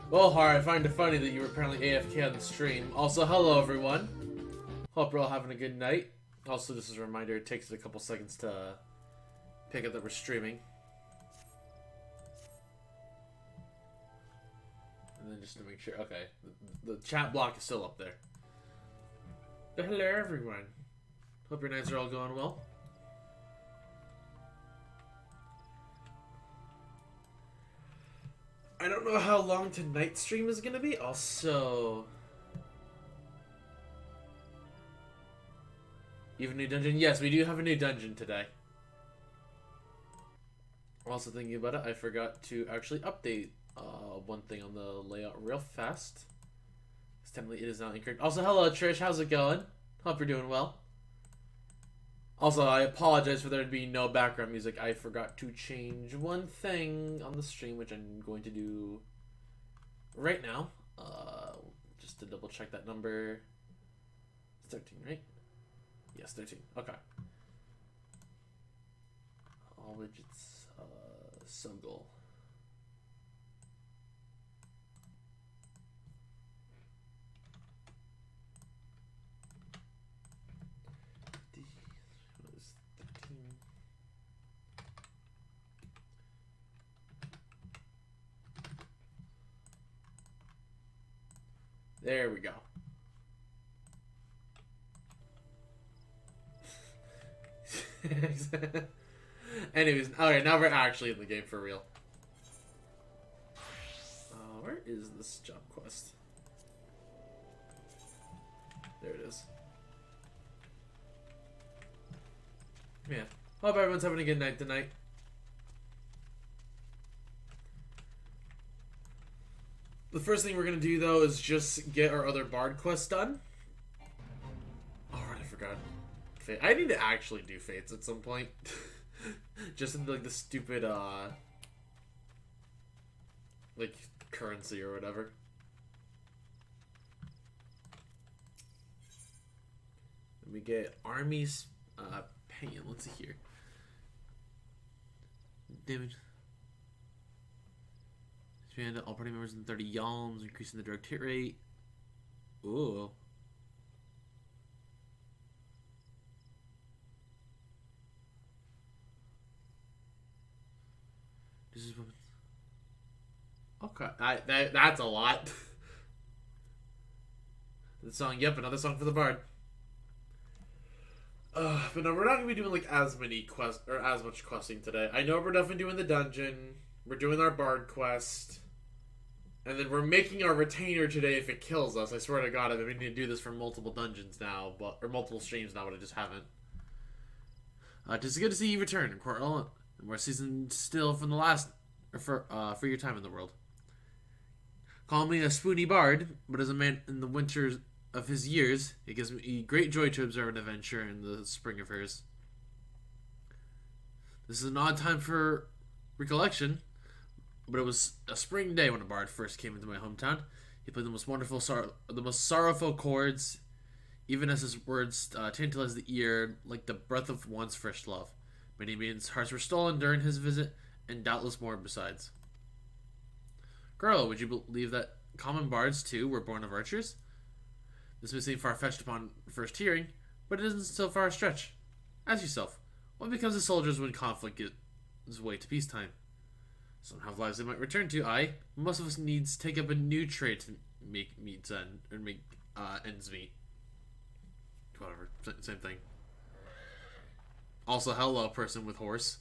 Well, Har, I find it funny that you were apparently AFK on the stream. Also, hello everyone. Hope you're all having a good night. Also, this is a reminder, it takes a couple seconds to pick up that we're streaming. And then just to make sure, okay, the chat block is still up there. But hello everyone. Hope your nights are all going well. I don't know how long tonight's stream is gonna be. Also, you have a new dungeon? Yes, we do have a new dungeon today. Also thinking about it, I forgot to actually update one thing on the layout real fast. Technically, it is now incorrect. Also, hello Trish, how's it going? Hope you're doing well. Also, I apologize for there being no background music. I forgot to change one thing on the stream, which I'm going to do right now. Just to double check that number. It's 13, right? Yes, 13. Okay. All widgets, Sogol. There we go. Anyways, okay, now we're actually in the game for real. Where is this job quest? There it is. Yeah. Hope everyone's having a good night tonight. The first thing we're gonna do though is just get our other bard quest done. Oh, right, I forgot. I need to actually do fates at some point. Just in like the stupid like currency or whatever. Let me get armies paying. Let's see here. Damage. Expand all party members in 30 yalms, increasing the direct hit rate. Ooh. This is okay. That's a lot. The song, yep, another song for the bard. But no, we're not gonna be doing like as many quests or as much questing today. I know we're definitely doing the dungeon. We're doing our bard quest. And then we're making our retainer today if it kills us. I swear to God, I've been meaning to do this for multiple dungeons now, or multiple streams now, but I just haven't. Just good to see you return, Coral. More seasoned still from the last, for your time in the world. Call me a spoony bard, but as a man in the winters of his years, it gives me great joy to observe an adventure in the spring of hers. This is an odd time for recollection. But it was a spring day when a bard first came into my hometown. He played the most wonderful, the most sorrowful chords, even as his words tantalized the ear like the breath of one's fresh love. Many maidens' hearts were stolen during his visit, and doubtless more besides. Girl, would you believe that common bards, too, were born of archers? This may seem far-fetched upon first hearing, but it isn't so far a stretch. Ask yourself, what becomes of soldiers when conflict gives way to peacetime? Some have lives they might return to. Most of us needs take up a new trade to make meets end or make ends meet. Whatever, same thing. Also, hello, person with horse.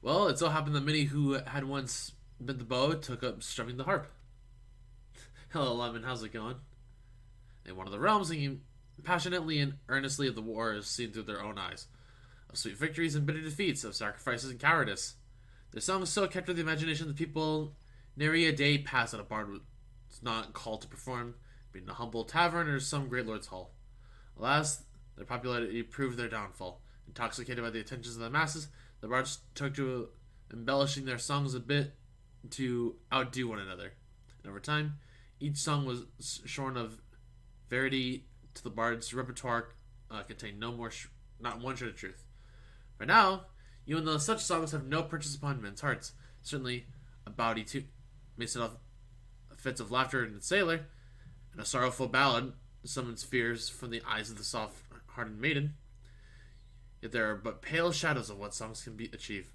Well, it so happened that many who had once been the bow took up strumming the harp. Hello, Lemon. How's it going? In one of the realms, singing passionately and earnestly of the wars seen through their own eyes. Of sweet victories and bitter defeats, of sacrifices and cowardice. Their songs so captured the imagination of the people, nary a day passed that a bard was not called to perform, be in a humble tavern or some great lord's hall. Alas, their popularity proved their downfall. Intoxicated by the attentions of the masses, the bards took to embellishing their songs a bit to outdo one another. And over time, each song was shorn of verity to the bard's repertoire contained not one shred of truth. But now, even though such songs have no purchase upon men's hearts. Certainly, a bawdy too may set off fits of laughter in the sailor, and a sorrowful ballad summons fears from the eyes of the soft-hearted maiden. Yet there are but pale shadows of what songs can achieve.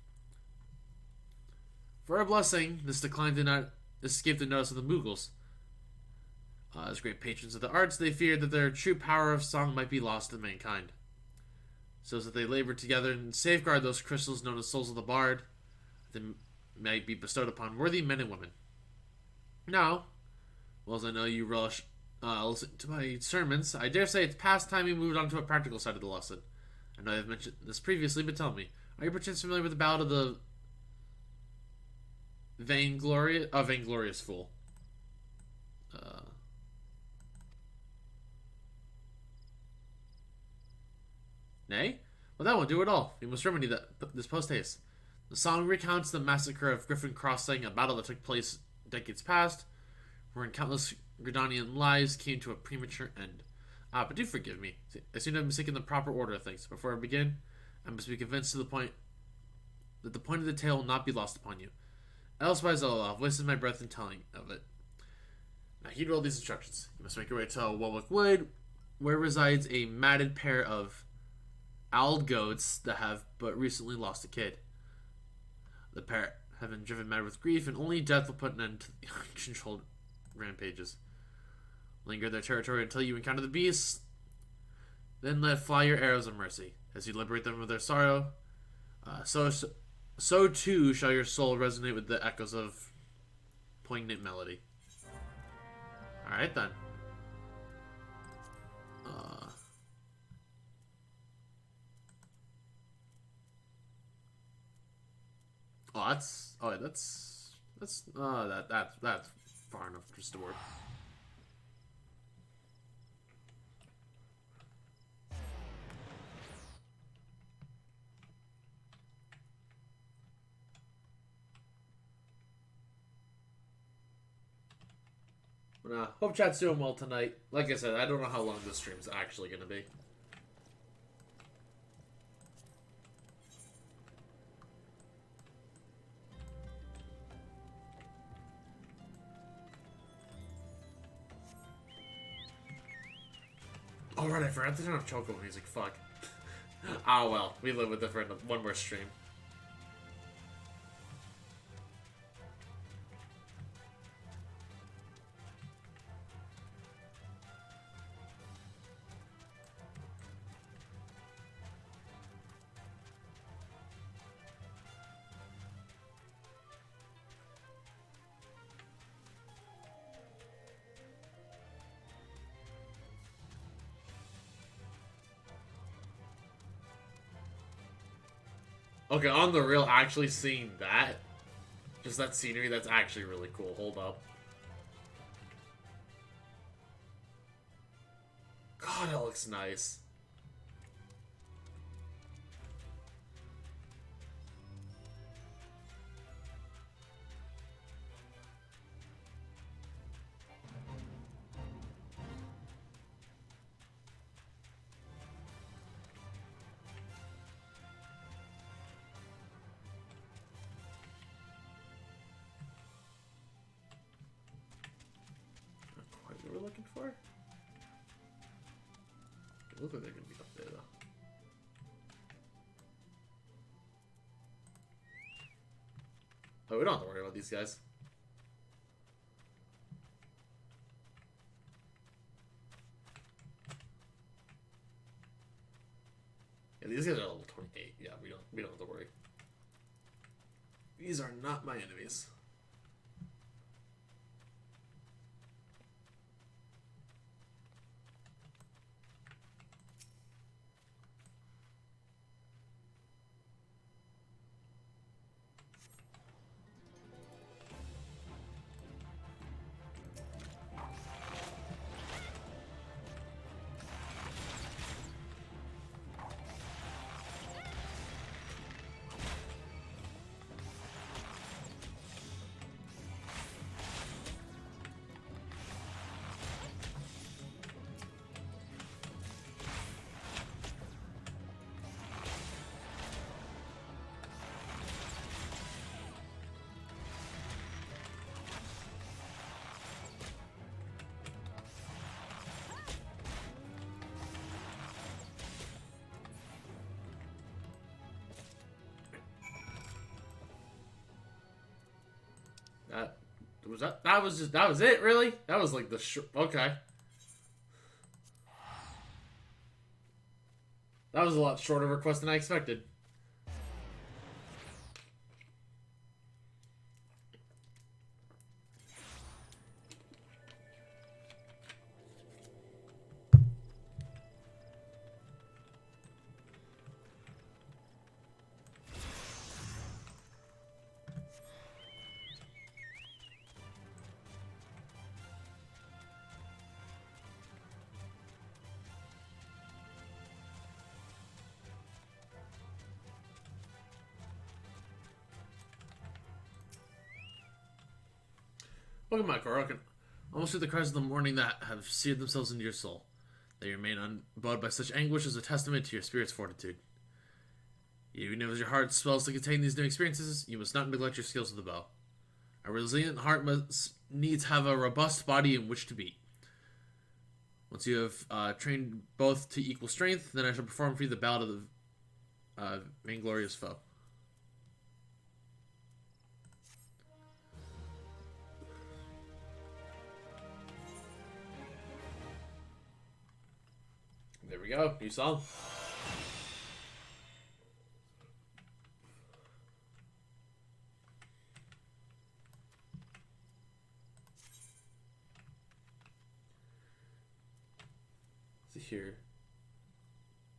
For a blessing, this decline did not escape the notice of the Mughals. As great patrons of the arts, they feared that their true power of song might be lost to mankind. So that they labored together and safeguard those crystals known as souls of the bard, that they might be bestowed upon worthy men and women. Now, well as I know you relish listening to my sermons, I dare say it's past time we moved on to a practical side of the lesson. I know I've mentioned this previously, but tell me, are you perchance familiar with the ballad of the Vainglorious Fool? Nay? Well, that won't do at all. We must remedy this post-haste. The song recounts the massacre of Griffin Crossing, a battle that took place decades past, wherein countless Gridanian lives came to a premature end. But do forgive me. I seem to have mistaken the proper order of things. Before I begin, I must be convinced that the point of the tale will not be lost upon you. Elsewise, I'll have wasted my breath in telling of it. Now, heed all these instructions. You must make your way to Warwick Wood, where resides a matted pair of owled goats that have but recently lost a kid. The pair have been driven mad with grief, and only death will put an end to the uncontrolled rampages. Linger their territory until you encounter the beasts, then let fly your arrows of mercy. As you liberate them of their sorrow, so too shall your soul resonate with the echoes of poignant melody. Alright then. That's far enough just to work. But hope chat's doing well tonight. Like I said, I don't know how long this stream's actually gonna be. Oh right, I forgot to turn off Choco music. Fuck. Oh well, we live with it for one more stream. Okay, on the real, actually seeing that, just that scenery, that's actually really cool. Hold up. God, that looks nice. What we're looking for? It looks like they're gonna be up there though. Oh, we don't have to worry about these guys. Yeah, these guys are level 28. Yeah, we don't have to worry. These are not my enemies. Was that was just that was it? Really? That was like the okay. That was a lot shorter request than I expected. Welcome back, Korok. Almost through the cries of the morning that have seared themselves into your soul. They remain unbowed by such anguish as a testament to your spirit's fortitude. Even if your heart swells to contain these new experiences, you must not neglect your skills with the bow. A resilient heart must needs have a robust body in which to beat. Once you have trained both to equal strength, then I shall perform for you the ballad of the vainglorious foe. There we go. New song. What's here?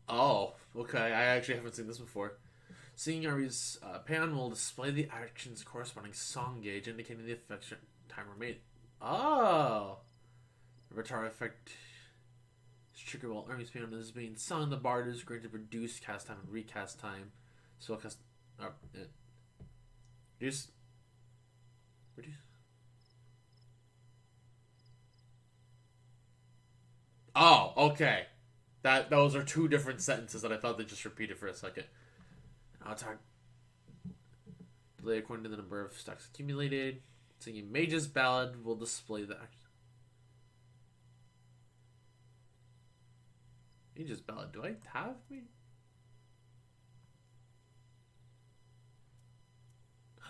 Oh, okay. I actually haven't seen this before. Singing Ari's pan will display the action's corresponding song gauge, indicating the affection time remaining. Oh! Repertoire effect is triggered while Army's pan is being sung. The bard is going to reduce cast time and recast time. So cast. Reduce. Reduce. Oh, okay. Those are two different sentences that I thought they just repeated for a second. I'll talk. Play according to the number of stacks accumulated. Singing Mage's Ballad will display the action. Mage's Ballad. Do I have me?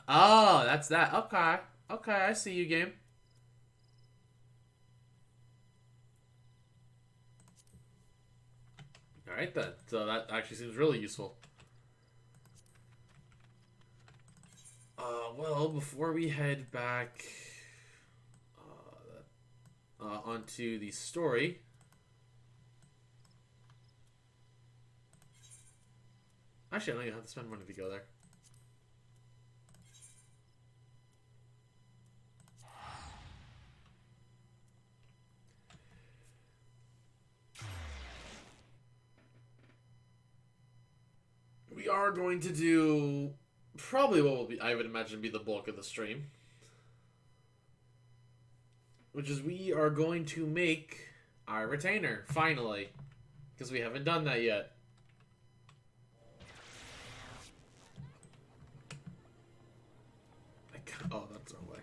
Oh, that's that. Okay. Okay, I see you, game. Alright then. So that actually seems really useful. Well, before we head back onto the story, actually, I don't even have to spend money to go there. We are going to do probably what will be, I would imagine, be the bulk of the stream, which is we are going to make our retainer, finally, because we haven't done that yet. Oh, that's the wrong way.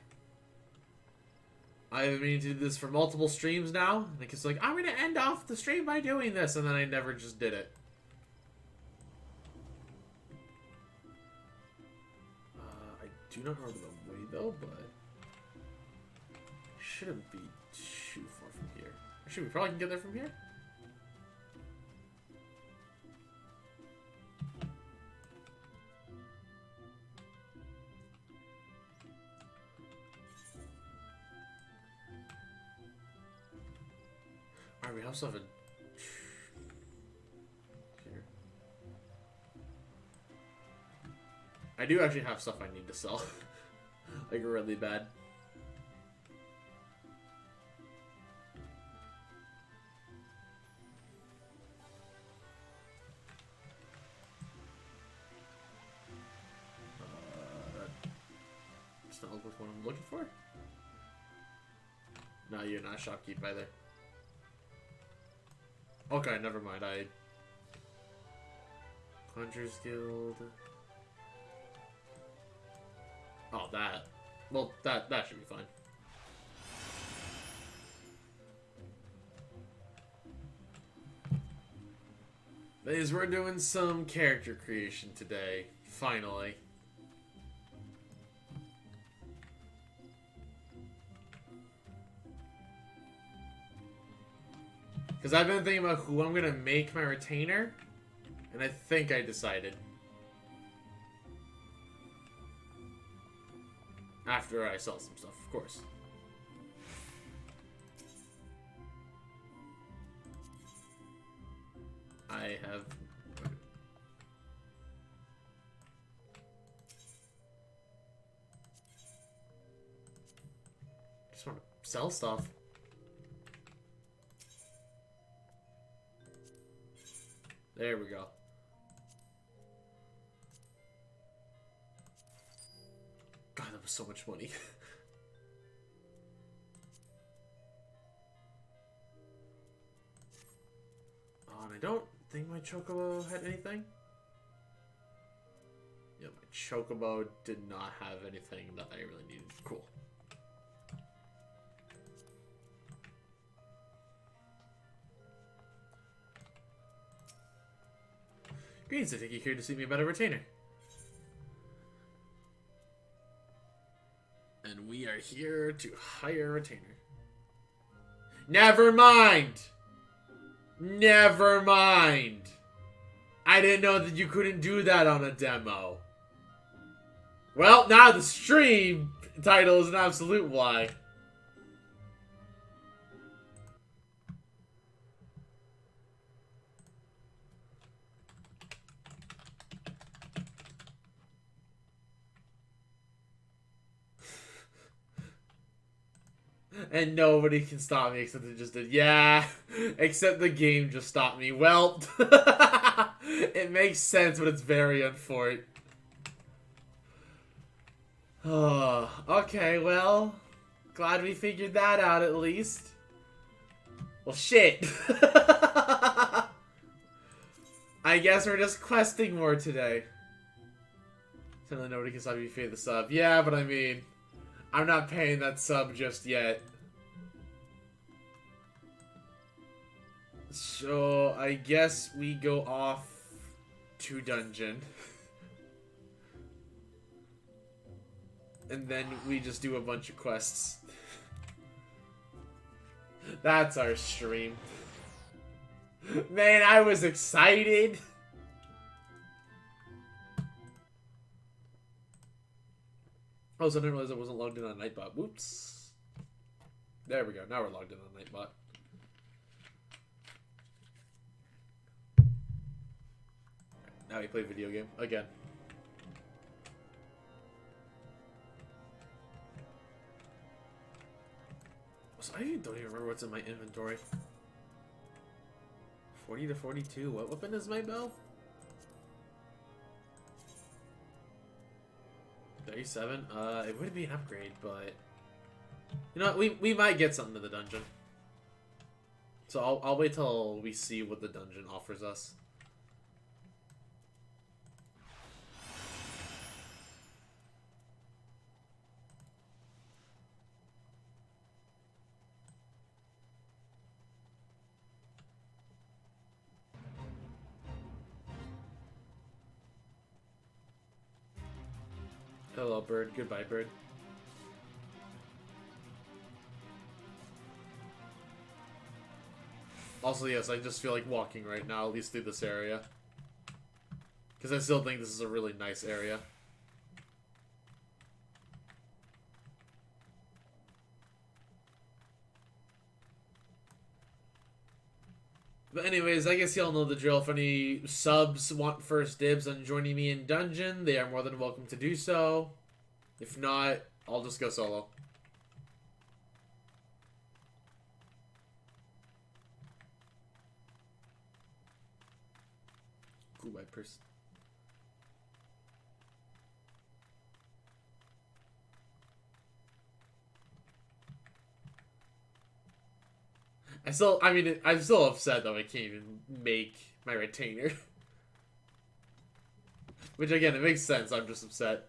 I have been meaning to do this for multiple streams now. Like, it's like, I'm going to end off the stream by doing this, and then I never just did it. I do not remember the way, though, but shouldn't be too far from here. Actually, we probably can get there from here. Alright, we also have a... Here. I do actually have stuff I need to sell. Like, really bad. Does not look like what I'm looking for. No, you're not shopkeep either. Okay, never mind. Conjurer's Guild. Oh, that. Well, that should be fine. Ladies, we're doing some character creation today. Finally. Because I've been thinking about who I'm going to make my retainer. And I think I decided. After I sell some stuff, of course. I have... just want to sell stuff. There we go. God, that was so much money. Oh, and I don't think my Chocobo had anything. Yeah, my Chocobo did not have anything that I really needed. Cool. Greetings, I think you're here to see me about a retainer. And we are here to hire a retainer. Never mind! Never mind! I didn't know that you couldn't do that on a demo. Well, now the stream title is an absolute lie. And nobody can stop me except it just did. Yeah, except the game just stopped me. Well, it makes sense, but it's very unfortunate. Oh, okay, well, glad we figured that out at least. Well, shit. I guess we're just questing more today. Certainly nobody can stop me pay the sub. Yeah, but I mean, I'm not paying that sub just yet. So, I guess we go off to dungeon. And then we just do a bunch of quests. That's our stream. Man, I was excited. Oh, so I didn't realize I wasn't logged in on Nightbot. Whoops. There we go. Now we're logged in on Nightbot. Now we play video game again. So I don't even remember what's in my inventory. 40 to 42. What weapon is my bow? 37. It would be an upgrade, but you know what? We might get something to the dungeon. So I'll wait till we see what the dungeon offers us. Hello, bird. Goodbye, bird. Also, yes, I just feel like walking right now, at least through this area. Because I still think this is a really nice area. But anyways, I guess y'all know the drill. If any subs want first dibs on joining me in dungeon, they are more than welcome to do so. If not, I'll just go solo. Cool white person. I'm still upset though I can't even make my retainer. Which again, it makes sense, I'm just upset.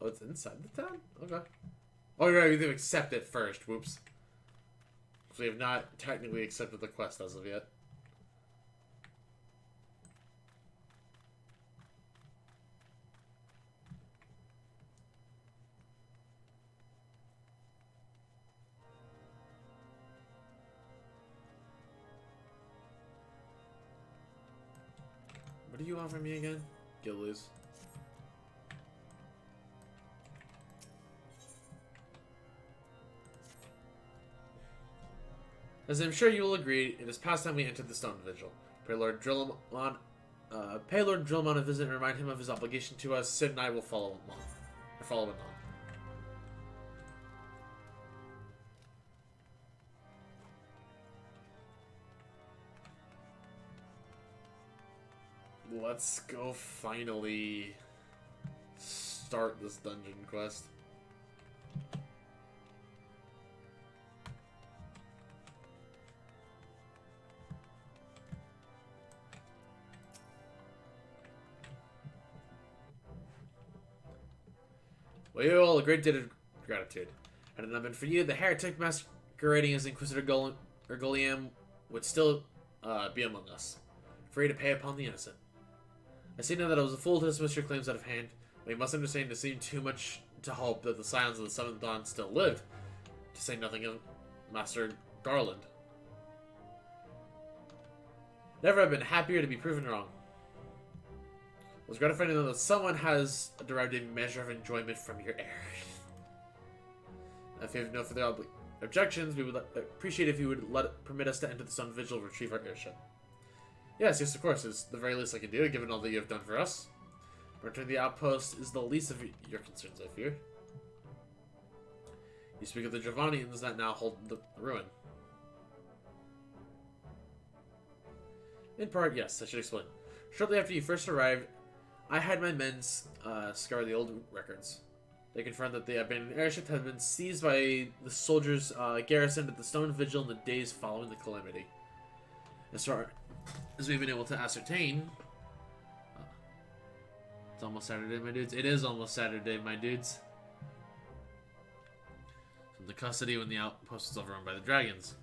Oh, it's inside the town? Okay. Oh, you're right, we have to accept it first. Whoops. So we have not technically accepted the quest as of yet. do you want from me again? Gillies. As I'm sure you will agree, it is past time we entered the Stone Vigil. Pray Lord Drillamon a visit and remind him of his obligation to us. Sid and I will follow him on. Let's go finally start this dungeon quest. Well, you all a great debt of gratitude. Had it not been for you, the heretic masquerading as Inquisitor Gulliam would still be among us, free to pay upon the innocent. I see now that I was a fool to dismiss your claims out of hand, but you must understand it seemed too much to hope that the Scions of the Seventh Dawn still lived, to say nothing of Master Garland. Never have been happier to be proven wrong. It was gratifying to know that someone has derived a measure of enjoyment from your error. If you have no further objections, we would appreciate if you would permit us to enter the Stone Vigil and retrieve our airship. Yes, of course. It's the very least I can do, given all that you have done for us. Returning to the outpost is the least of your concerns, I fear. You speak of the Giovannians that now hold the ruin. In part, yes, I should explain. Shortly after you first arrived, I had my men scour the old records. They confirmed that the abandoned airship had been seized by the soldiers garrisoned at the Stone Vigil in the days following the calamity. As far as we've been able to ascertain, it's almost Saturday, my dudes. It is almost Saturday, my dudes. From the custody when the outpost was overrun by the dragons.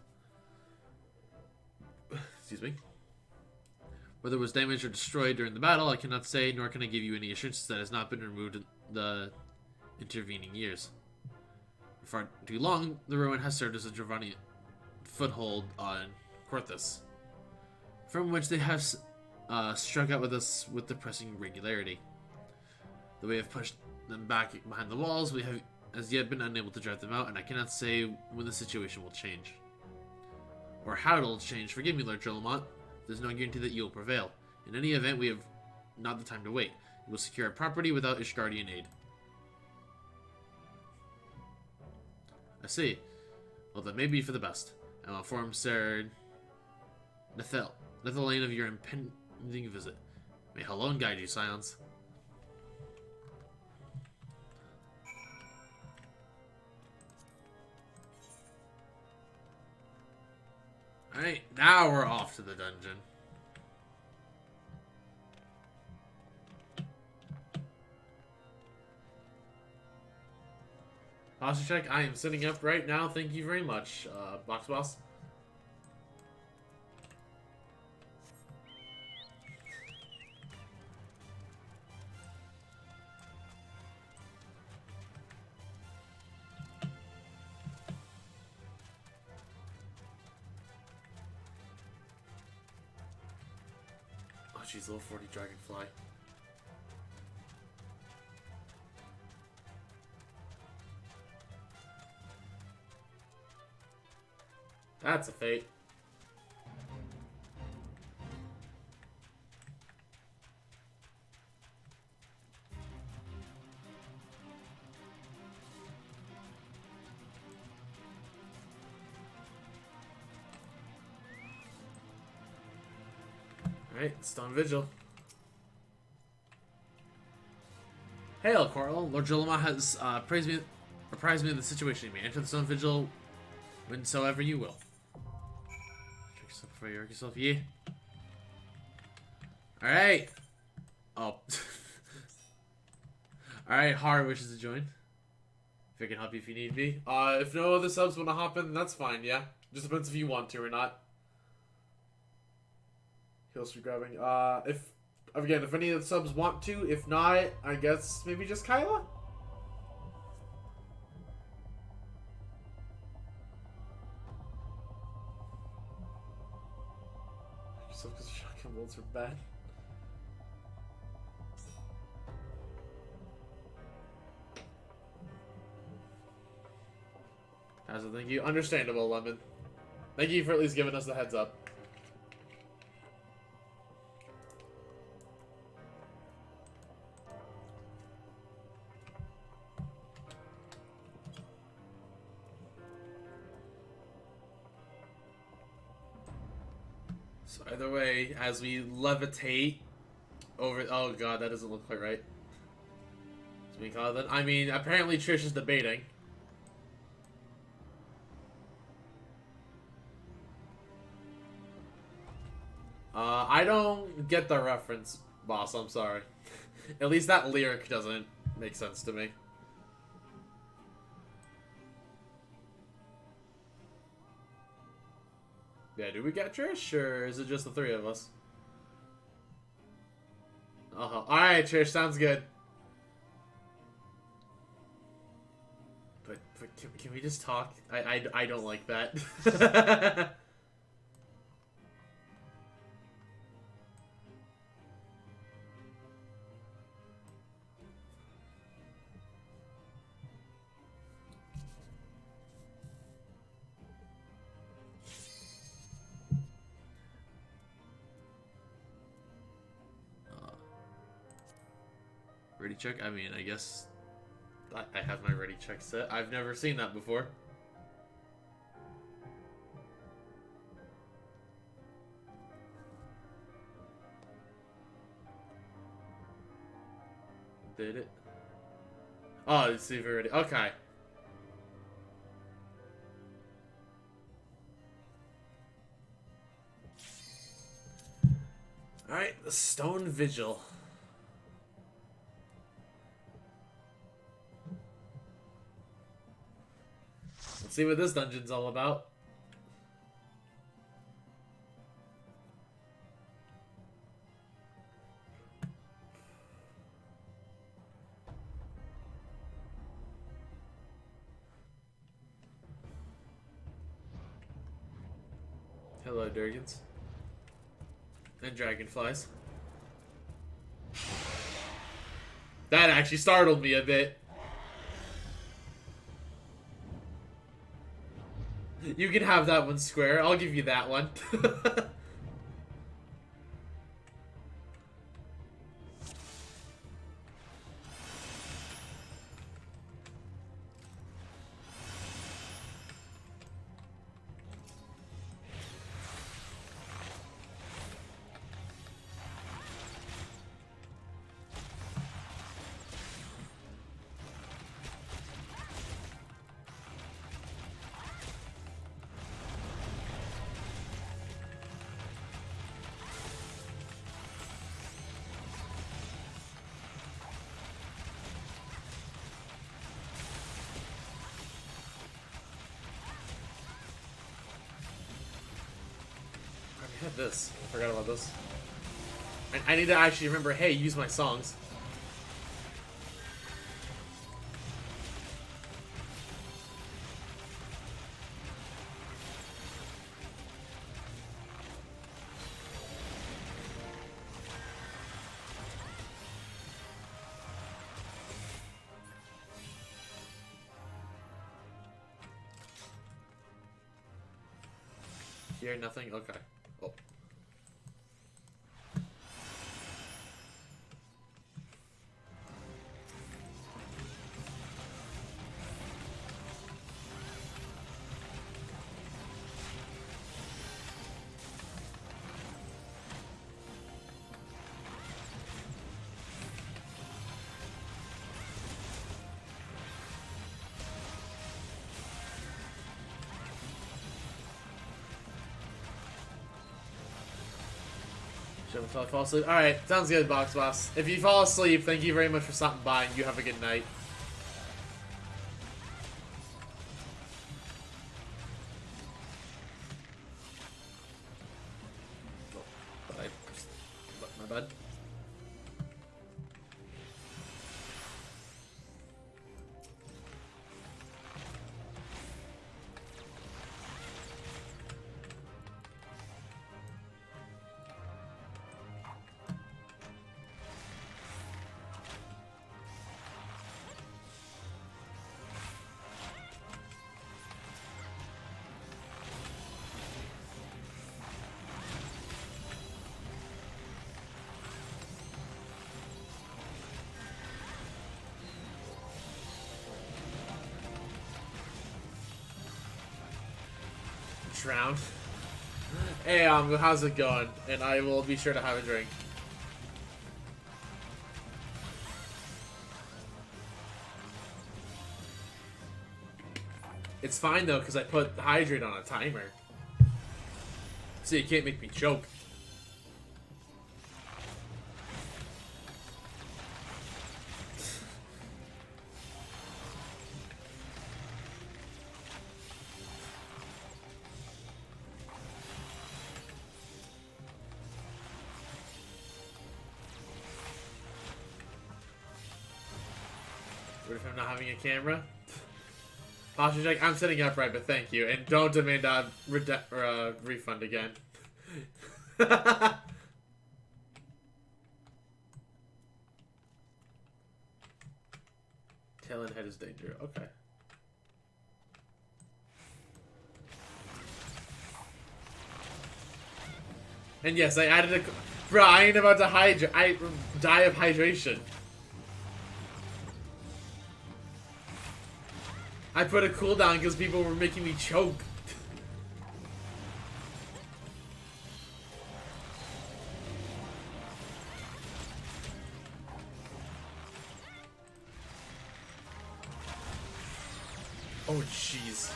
Excuse me. Whether it was damaged or destroyed during the battle, I cannot say, nor can I give you any assurance that it has not been removed in the intervening years. For far too long, the ruin has served as a Giovanni foothold on Corthus, from which they have struck out with us with depressing regularity. Though we have pushed them back behind the walls, we have as yet been unable to drive them out, and I cannot say when the situation will change. Or how it will change. Forgive me, Lord Drillamont. There's no guarantee that you will prevail. In any event, we have not the time to wait. We will secure our property without Ishgardian aid. I see. Well, that may be for the best. I will inform Sir Nethelaine of your impending visit. May Halone guide you, Scions. Alright, now we're off to the dungeon. Posture check. I am sitting up right now. Thank you very much, Box Boss. Oh, jeez, level 40 Dragonfly. That's a fate. Alright, Stone Vigil. Hail, Coral. Lord Drillamont has apprised me of the situation. You may enter the Stone Vigil whensoever you will. Check yourself before you wreck yourself, yeah. Alright. Oh. Alright, Har wishes to join. If I can help you if you need me. If no other subs want to hop in, that's fine, yeah? Just depends if you want to or not. He'll be grabbing. If any of the subs want to, if not, I guess maybe just Kyla? Yourself because shotgun bolts are bad. Thank you. Understandable, Lemon. Thank you for at least giving us the heads up. So either way, as we levitate over... Oh god, that doesn't look quite right. So we call it that. I mean, apparently Trish is debating. I don't get the reference, boss. I'm sorry. At least that lyric doesn't make sense to me. Yeah, do we get Trish, or is it just the three of us? Alright, Trish, sounds good. But can we just talk? I don't like that. Ready check? I mean, I guess I have my ready check set. I've never seen that before. Did it? Oh, let's see if we're ready. Okay. Alright, the Stone Vigil. Let's see what this dungeon's all about. Hello, Durgans. And dragonflies. That actually startled me a bit. You can have that one square. I'll give you that one. I had this. I forgot about this. I need to actually remember, hey, use my songs. Hear nothing? Okay. Oh. Until I fall asleep. Alright, sounds good, Box Boss. If you fall asleep, thank you very much for stopping by, and you have a good night. My bad. drown. Hey, how's it going? And I will be sure to have a drink. It's fine though, because I put hydrate on a timer. So you can't make me choke. What if I'm not having a camera? Posture check. I'm sitting upright, but thank you, and don't demand a refund again. Tail and head is danger. Okay. And yes, I added a. Bro, I ain't about to hydrate. I die of hydration. I put a cooldown because people were making me choke. Oh, jeez.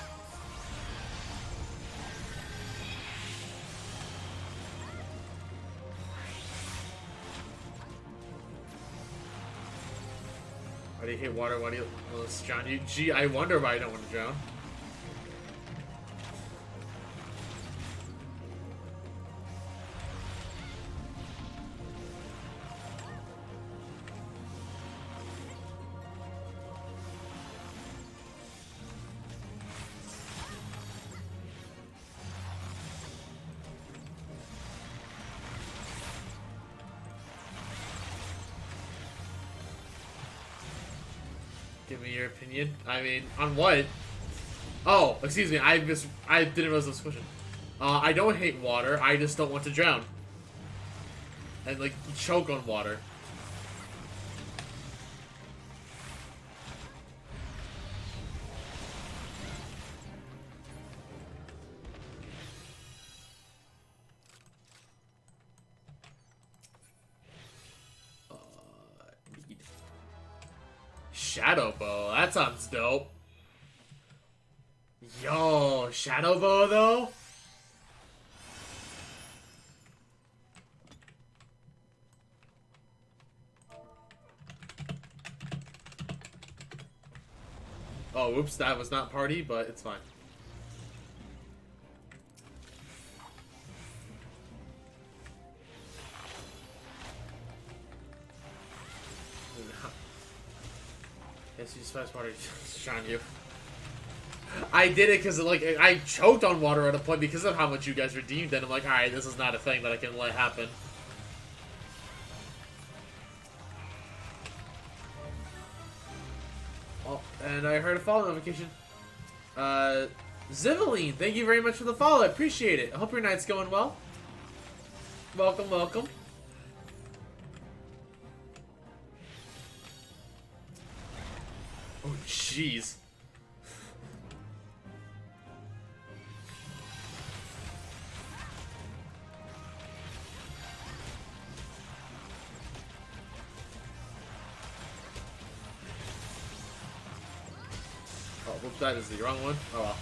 Why do you hate water? Why do you drown you? Gee, I wonder why I don't want to drown. Give me your opinion. I mean, on what? Oh, excuse me. I didn't realize this question. I don't hate water. I just don't want to drown. And like choke on water. Shadow bow, that sounds dope. Yo, shadow bow though? Oh, whoops, that was not party, but it's fine. Yes, you spice water shine you. I did it because like I choked on water at a point because of how much you guys redeemed, and I'm like, alright, this is not a thing that I can let happen. Oh, and I heard a follow notification. Zivaline, thank you very much for the follow. I appreciate it. I hope your night's going well. Welcome, welcome. Oh, jeez. Oh, whoops, that is the wrong one. Oh, well.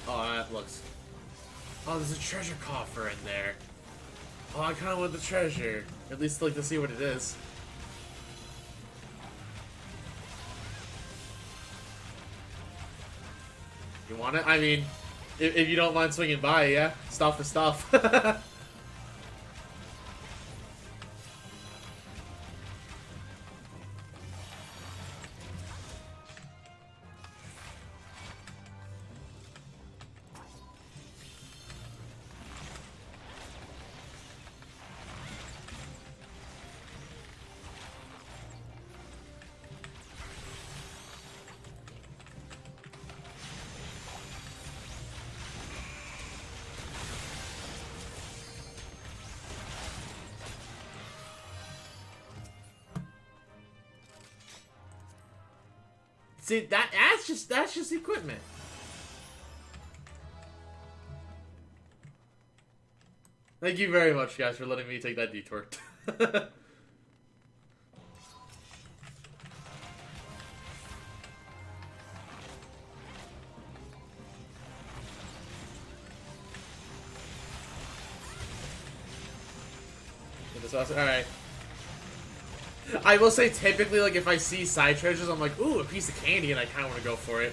Oh, that looks... Oh, there's a treasure coffer in there. Oh, I kind of want the treasure. At least like to see what it is. You want it? I mean, if you don't mind swinging by, yeah? Stuff is stuff. See, that's just equipment. Thank you very much, guys, for letting me take that detour. Alright. I will say, typically, like, if I see side treasures, I'm like, ooh, a piece of candy, and I kind of want to go for it.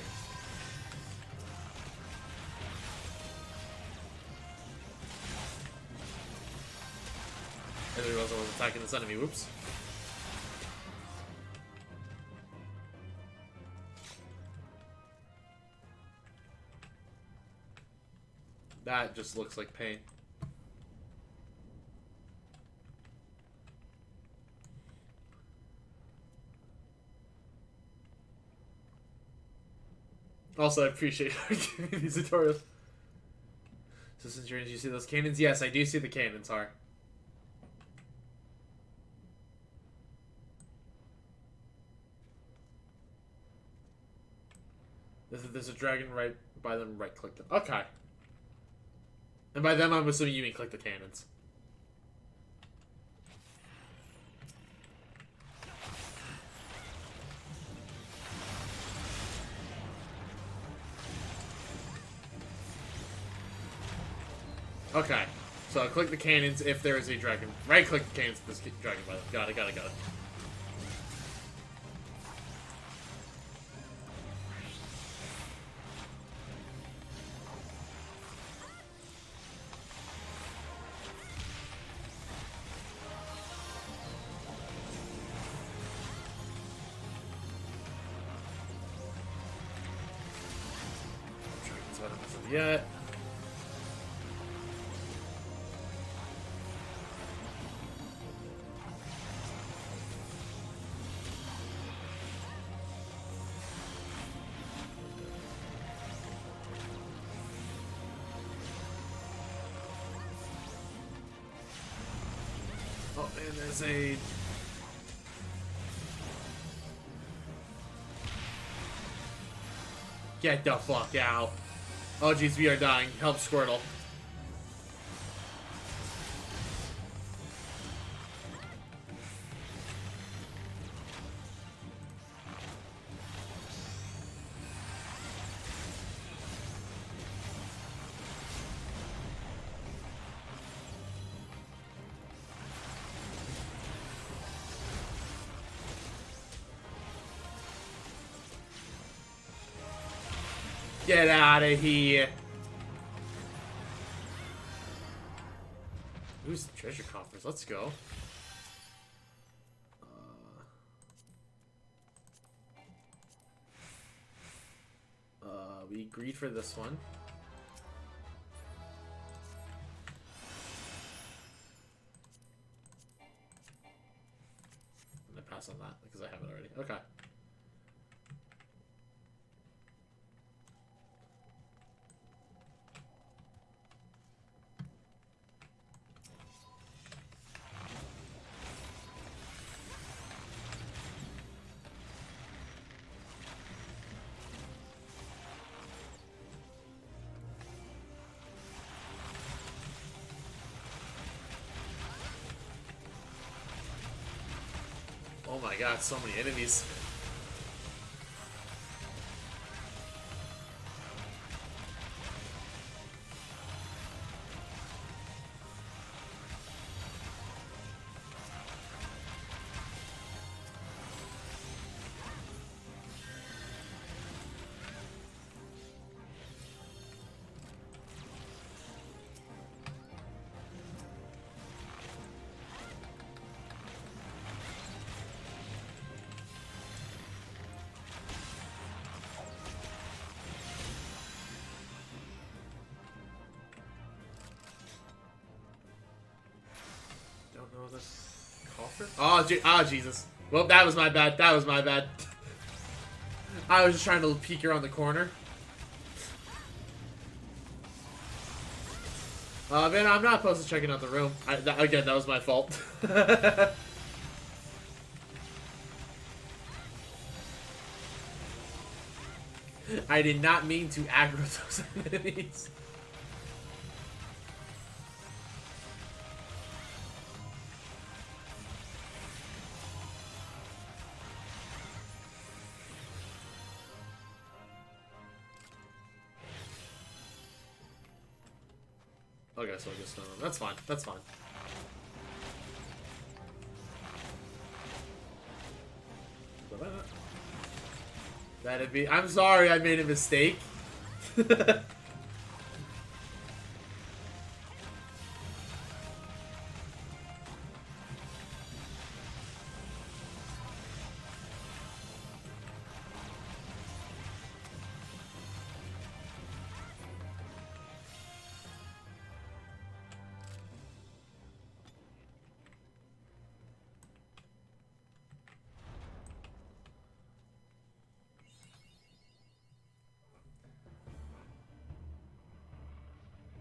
I didn't realize I was attacking this enemy. Whoops. That just looks like pain. Also, I appreciate you giving me these tutorials. So since you're in, you see those cannons? Yes, I do see the cannons, Har. There's a dragon right by them, right click them. Okay. And by them, I'm assuming you mean click the cannons. Okay. So click the cannons if there is a dragon. Right click the cannons if there's a dragon by them. Got it. Dragons haven't missed yet. Oh, and there's a... Get the fuck out. Oh jeez, we are dying. Help Squirtle. Get out of here. Who's the treasure coffers? Let's go. We agreed for this one. I'm gonna pass on that because I have it already. Okay. Oh my god, so many enemies. Know this coffer? Oh, Jesus. Well, that was my bad. That was my bad. I was just trying to peek around the corner. Man, I'm not supposed to check out the room. Again, that was my fault. I did not mean to aggro those enemies. Okay, so I guess no. That's fine. That's fine. That'd be. I'm sorry, I made a mistake.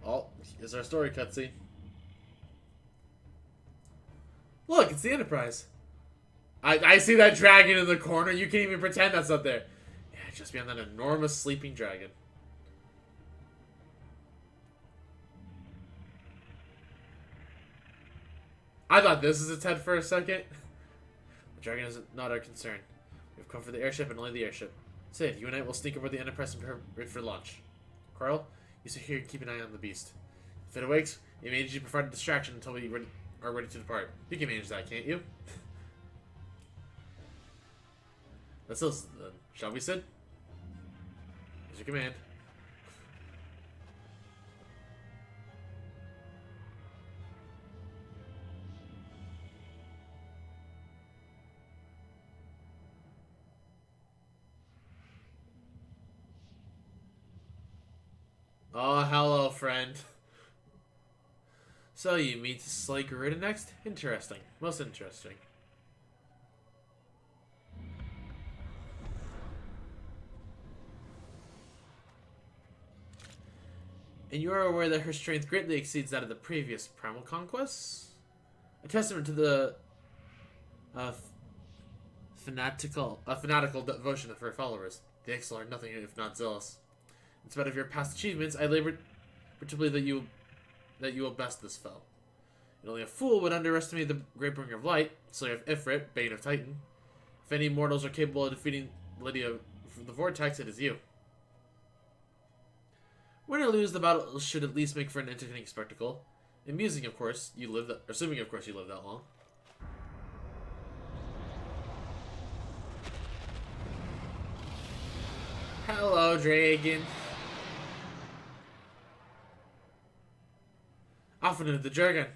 Oh, is our story cutscene? Look, it's the Enterprise. I see that dragon in the corner. You can't even pretend that's up there. Yeah, just beyond that enormous sleeping dragon. I thought this was its head for a second. The dragon is not our concern. We've come for the airship and only the airship. Sid, you and I will sneak aboard the Enterprise and prepare for launch. Carl, you sit here and keep an eye on the beast. If it awakes, you may need to provide a distraction until we are ready to depart. You can manage that, can't you? Let's listen then. Shall we, Sid? Here's your command. Oh, hello, friend. So you meet Slay Garuda next? Interesting. Most interesting. And you are aware that her strength greatly exceeds that of the previous primal conquests? A testament to the fanatical devotion of her followers. The Ixal are nothing if not zealous. In spite of your past achievements, I labored to believe that you will best this foe. And only a fool would underestimate the Great Bringer of Light, Slayer of Ifrit, Bane of Titan. If any mortals are capable of defeating Lydia from the Vortex, it is you. Win or lose, the battle should at least make for an entertaining spectacle. Amusing, of course. Assuming, of course, you live that long. Hello, dragon. Off into the dragon.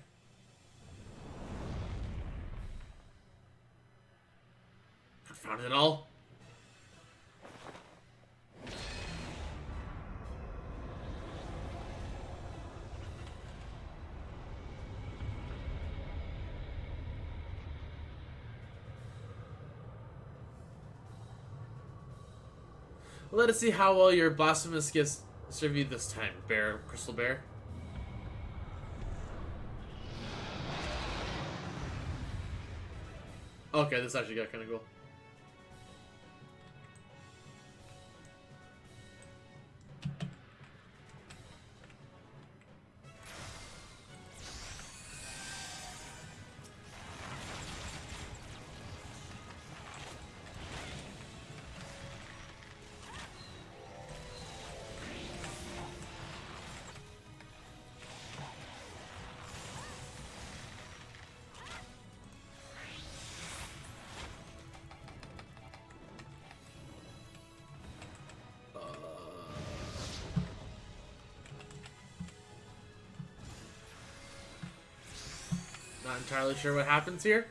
Confound it all. Let us see how well your blasphemous gifts serve you this time, Crystal Bear. Okay, this actually got kind of cool. Not entirely sure what happens here.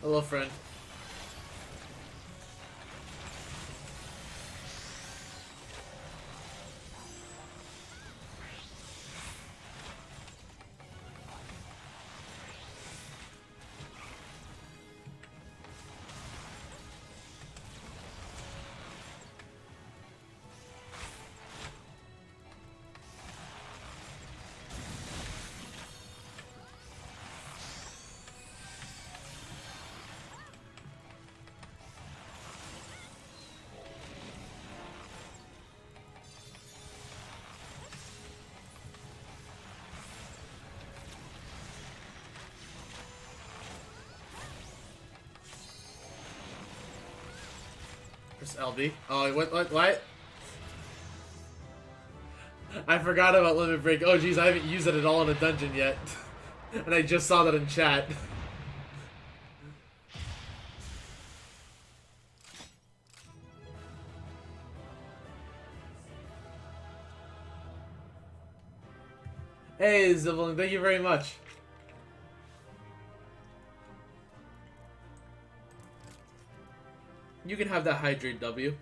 Hello, friend. Press LB. Oh, what? I forgot about Limit Break. Oh, jeez, I haven't used it at all in a dungeon yet. And I just saw that in chat. Hey, Zibling, thank you very much. You can have that Hydrate W.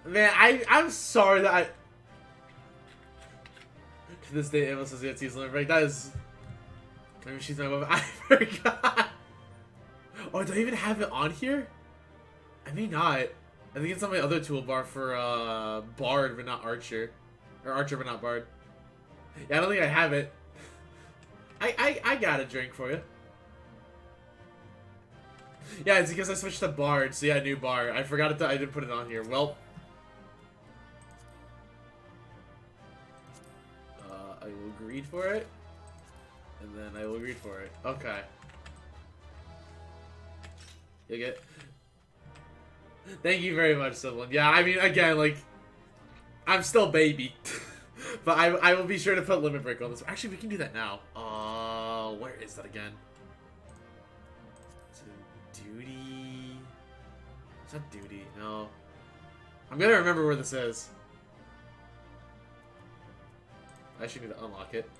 Man, I'm sorry that I... To this day, Emma says yes, use Limit Break. That is... Maybe she's my mom. I forgot. Oh, do I even have it on here? I may not. I think it's on my other toolbar for Bard, but not Archer. Or Archer, but not Bard. Yeah, I don't think I have it. I got a drink for you. Yeah, it's because I switched to Bard, so yeah, new bar. I forgot that I didn't put it on here. Well, I will greed for it, and then I will greed for it. Okay. You get. Thank you very much, someone. Yeah, I mean, again, like, I'm still baby, but I will be sure to put Limit Break on this. Actually, we can do that now. Where is that again? Duty. It's not duty. No. I'm gonna remember where this is. I actually need to unlock it.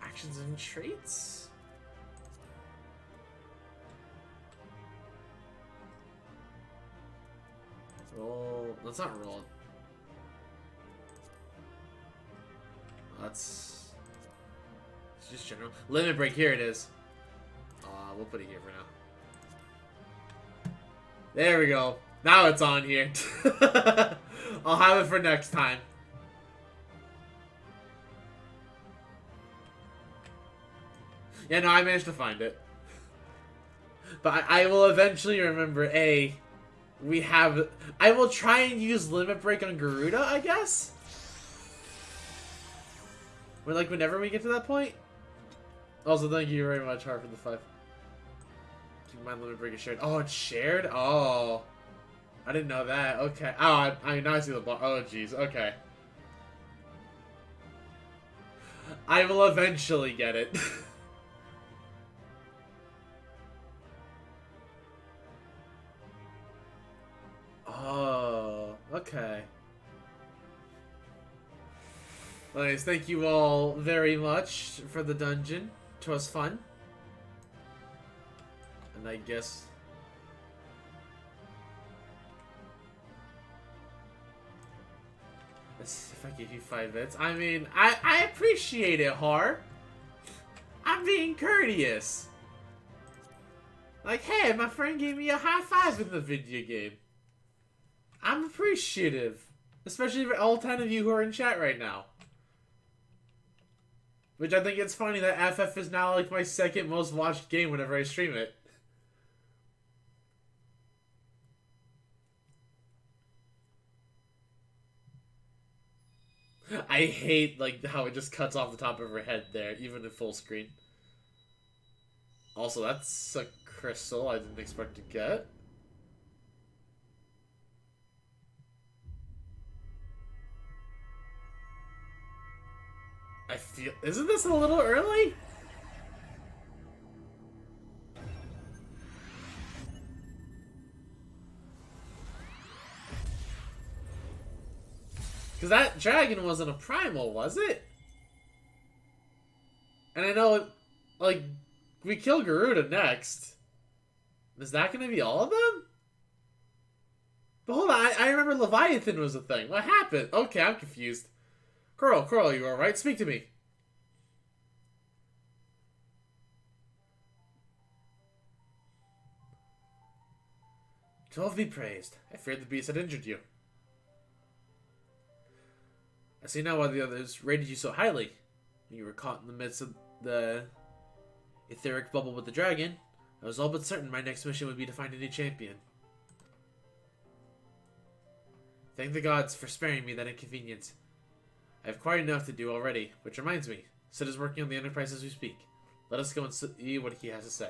Actions and traits? Roll. Let's not roll. It's just general. Limit Break, here it is. We'll put it here for now. There we go. Now it's on here. I'll have it for next time. Yeah, no, I managed to find it. But I will eventually remember, we have... I will try and use Limit Break on Garuda, I guess? Whenever we get to that point? Also, thank you very much, Harp, for the 5. Keep in mind, Limit Break is shared. Oh, it's shared? Oh. I didn't know that. Okay. Oh, now I see the bar. Oh, jeez. Okay. I will eventually get it. Oh, okay. Anyways, thank you all very much for the dungeon. 'Twas fun. And I guess... Let's see if I give you 5 bits. I mean, I appreciate it, Har. I'm being courteous. Like, hey, my friend gave me a high 5 in the video game. I'm appreciative. Especially for all 10 of you who are in chat right now. Which I think it's funny that FF is now like my second most watched game whenever I stream it. I hate like how it just cuts off the top of her head there, even in full screen. Also, that's a crystal I didn't expect to get. I feel... Isn't this a little early? Because that dragon wasn't a primal, was it? And I know, like, we kill Garuda next. Is that going to be all of them? But hold on, I remember Leviathan was a thing. What happened? Okay, I'm confused. Coral, you alright? Speak to me. XIV be praised. I feared the beast had injured you. I see now why the others rated you so highly. You were caught in the midst of the etheric bubble with the dragon. I was all but certain my next mission would be to find a new champion. Thank the gods for sparing me that inconvenience. I have quite enough to do already, which reminds me, Sid is working on the Enterprise as we speak. Let us go and see what he has to say.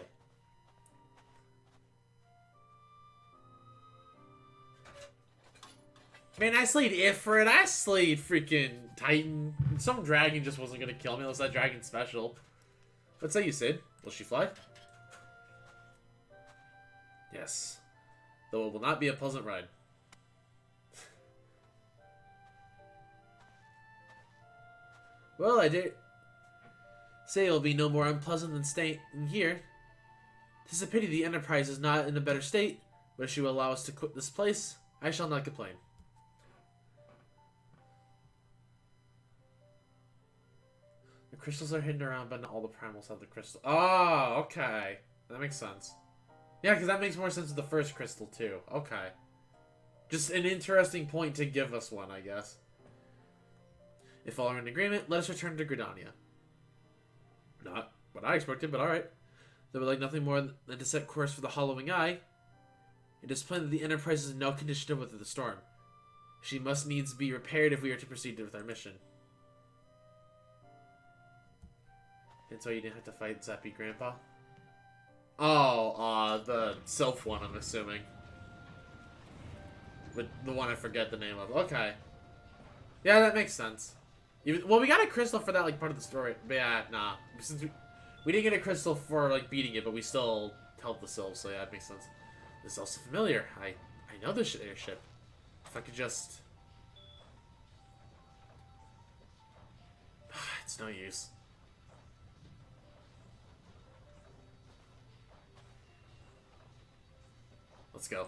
Man, I slayed Ifrit, I slayed freaking Titan. Some dragon just wasn't gonna kill me unless that dragon's special. What say you, Sid? Will she fly? Yes. Though it will not be a pleasant ride. Well, I dare say it will be no more unpleasant than staying here. 'Tis a pity the Enterprise is not in a better state, but if she will allow us to quit this place, I shall not complain. The crystals are hidden around, but not all the primals have the crystal. Oh, okay. That makes sense. Yeah, because that makes more sense with the first crystal, too. Okay. Just an interesting point to give us one, I guess. If all are in agreement, let us return to Gridania. Not what I expected, but alright. They would like nothing more than to set course for the Hollowing Eye. It is plain that the Enterprise is in no condition to weather the storm. She must needs be repaired if we are to proceed with our mission. And so you didn't have to fight Zappy Grandpa? Oh, the Sylph one, I'm assuming. But the one I forget the name of. Okay. Yeah, that makes sense. Well, we got a crystal for that, like, part of the story. But yeah, nah. Since we didn't get a crystal for, like, beating it, but we still helped the Sylph, so yeah, that makes sense. This is also familiar. I know this airship. If I could just... It's no use. Let's go.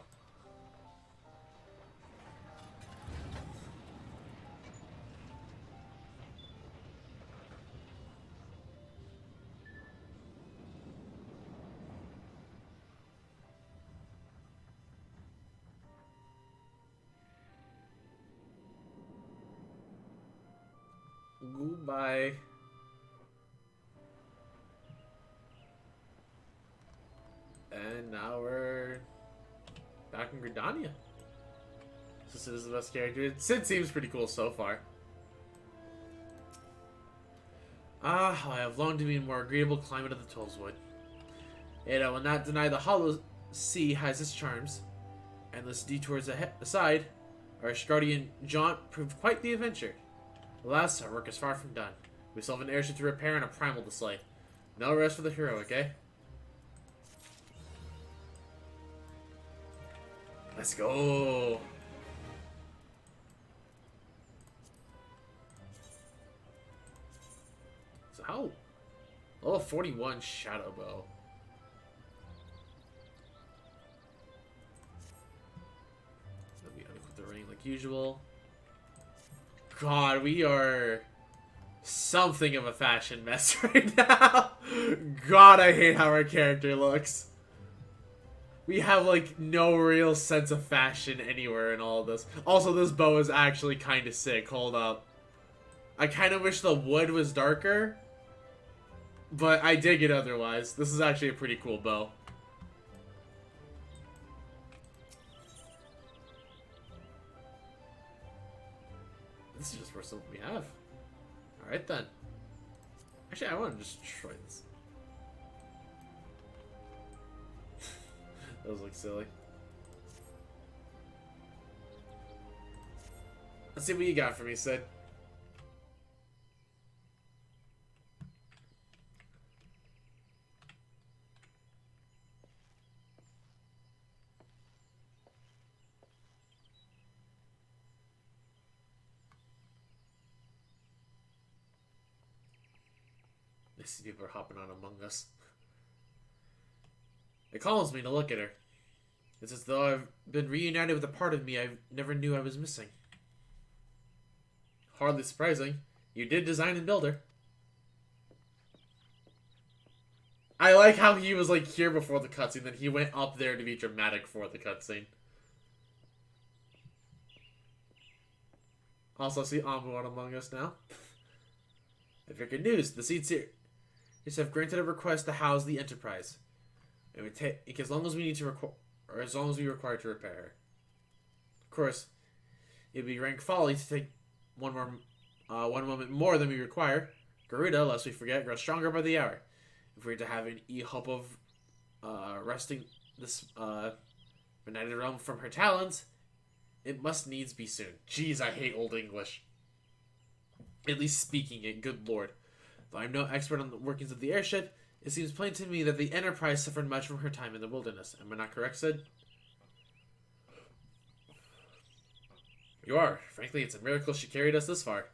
Goodbye. And now we're back in Gridania. So Sid is the best character. Sid seems pretty cool so far. I have longed to be in a more agreeable climate of the Tollswood. Yet I will not deny the Hollow Sea has its charms. Endless detours aside, our Asgardian jaunt proved quite the adventure. Alas, our work is far from done. We still have an airship to repair and a primal to slay. No rest for the heroic, eh? Let's go! So how... Level 41 Shadow Bow. Let me unequip the ring like usual. God, we are something of a fashion mess right now. God, I hate how our character looks. We have, like, no real sense of fashion anywhere in all of this. Also, this bow is actually kind of sick. Hold up. I kind of wish the wood was darker, but I dig it otherwise. This is actually a pretty cool bow. This is just for something we have. Alright then. Actually, I want to just try this. Those look silly. Let's see what you got for me, Sid. I see people are hopping on Among Us. It calms me to look at her. It's as though I've been reunited with a part of me I never knew I was missing. Hardly surprising. You did design and build her. I like how he was like here before the cutscene, then he went up there to be dramatic for the cutscene. Also see Amu on Among Us now. If you're good news, the seeds here have granted a request to house the Enterprise. It would take as long as we need to or as long as we require to repair her. Of course, it would be rank folly to take one moment more than we require. Garuda, lest we forget, grows stronger by the hour. If we're to have any hope of wresting this benighted realm from her talons, it must needs be soon. Jeez, I hate Old English. At least speaking it, good lord. Though I'm no expert on the workings of the airship, it seems plain to me that the Enterprise suffered much from her time in the wilderness. Am I not correct, Sid? You are. Frankly, it's a miracle she carried us this far.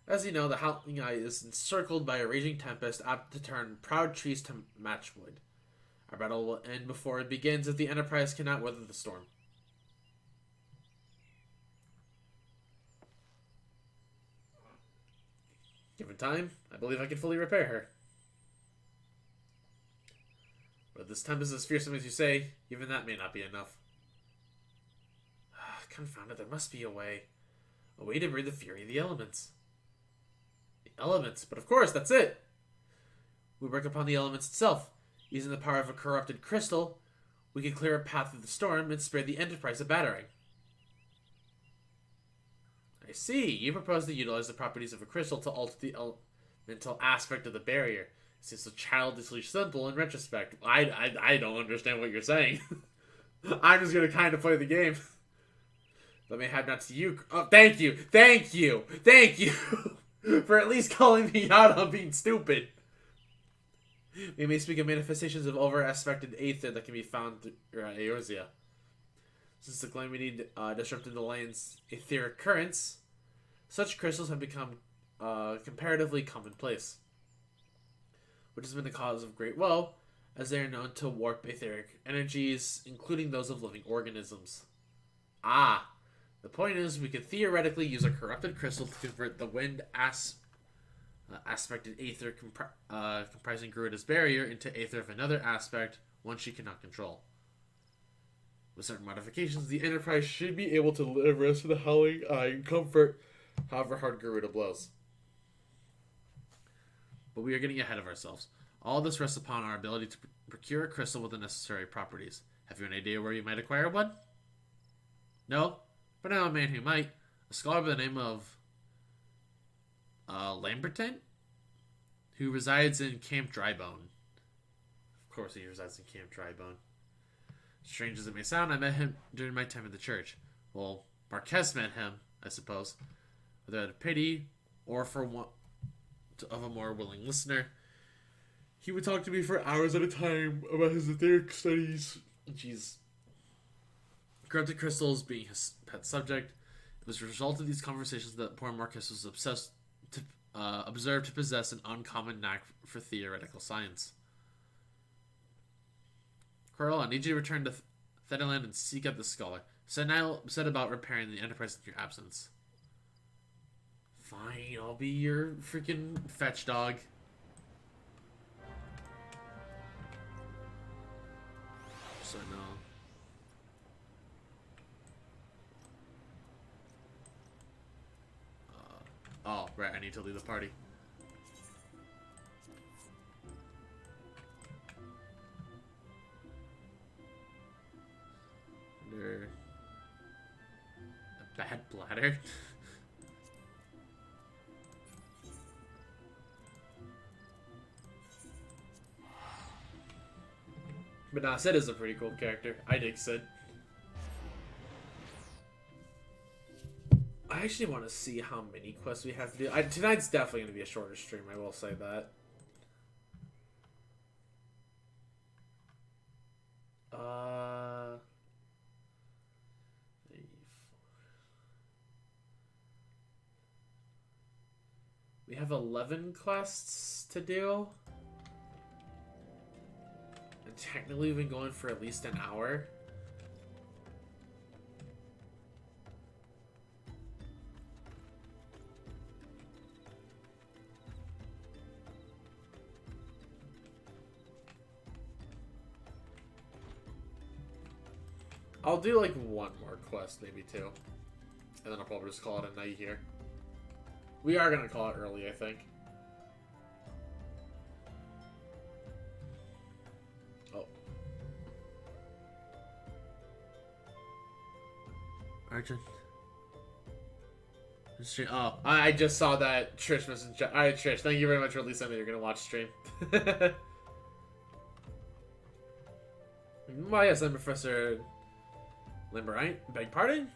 As you know, the Howling Eye is encircled by a raging tempest apt to turn proud trees to matchwood. Our battle will end before it begins if the Enterprise cannot weather the storm. Given time, I believe I can fully repair her. But if this tempest is as fearsome as you say, even that may not be enough. Confound it, there must be a way. A way to breed the fury of the elements. Elements, but of course, that's it. We work upon the elements itself. Using the power of a corrupted crystal, we can clear a path through the storm and spare the Enterprise a battering. I see. You propose to utilize the properties of a crystal to alter the elemental aspect of the barrier. It's just so childishly simple in retrospect. I don't understand what you're saying. I'm just gonna kind of play the game. Let me have not to you. Oh, thank you for at least calling me out on being stupid. We may speak of manifestations of over-aspected aether that can be found throughout Eorzea. Since the calamity disrupted the land's etheric currents, such crystals have become comparatively commonplace, which has been the cause of great woe, as they are known to warp etheric energies, including those of living organisms. Ah, the point is, we could theoretically use a corrupted crystal to convert the wind aspected aether comprising Garuda's barrier into aether of another aspect, one she cannot control. With certain modifications, the Enterprise should be able to live rest of the Howling Eye in comfort, however hard Garuda blows. But we are getting ahead of ourselves. All this rests upon our ability to procure a crystal with the necessary properties. Have you an idea where you might acquire one? No? But I know a man who might. A scholar by the name of Lamberton, who resides in Camp Drybone. Of course he resides in Camp Drybone. Strange as it may sound, I met him during my time at the church. Well, Marquez met him, I suppose. Whether out of pity or for want of a more willing listener, he would talk to me for hours at a time about his etheric studies. Jeez. Corrupted crystals being his pet subject. It was a result of these conversations that poor Marquez was observed to possess an uncommon knack for theoretical science. Coral, I need you to return to Thetaland and seek out the scholar. Set about repairing the Enterprise in your absence. Fine, I'll be your freaking fetch dog. So no. Oh, right, I need to leave the party. Under a bad bladder. But nah, Sid is a pretty cool character. I dig Sid. I actually want to see how many quests we have to do. Tonight's definitely going to be a shorter stream, I will say that. We We have 11 quests to do. And technically we've been going for at least an hour. I'll do like one more quest, maybe two. And then I'll probably just call it a night here. We are going to call it early, I think. Oh. Arjun. Oh, I just saw that Trish was in chat. Alright, Trish, thank you very much for at least saying that you're going to watch stream. Why, yes, I'm Professor Limberine. Beg pardon?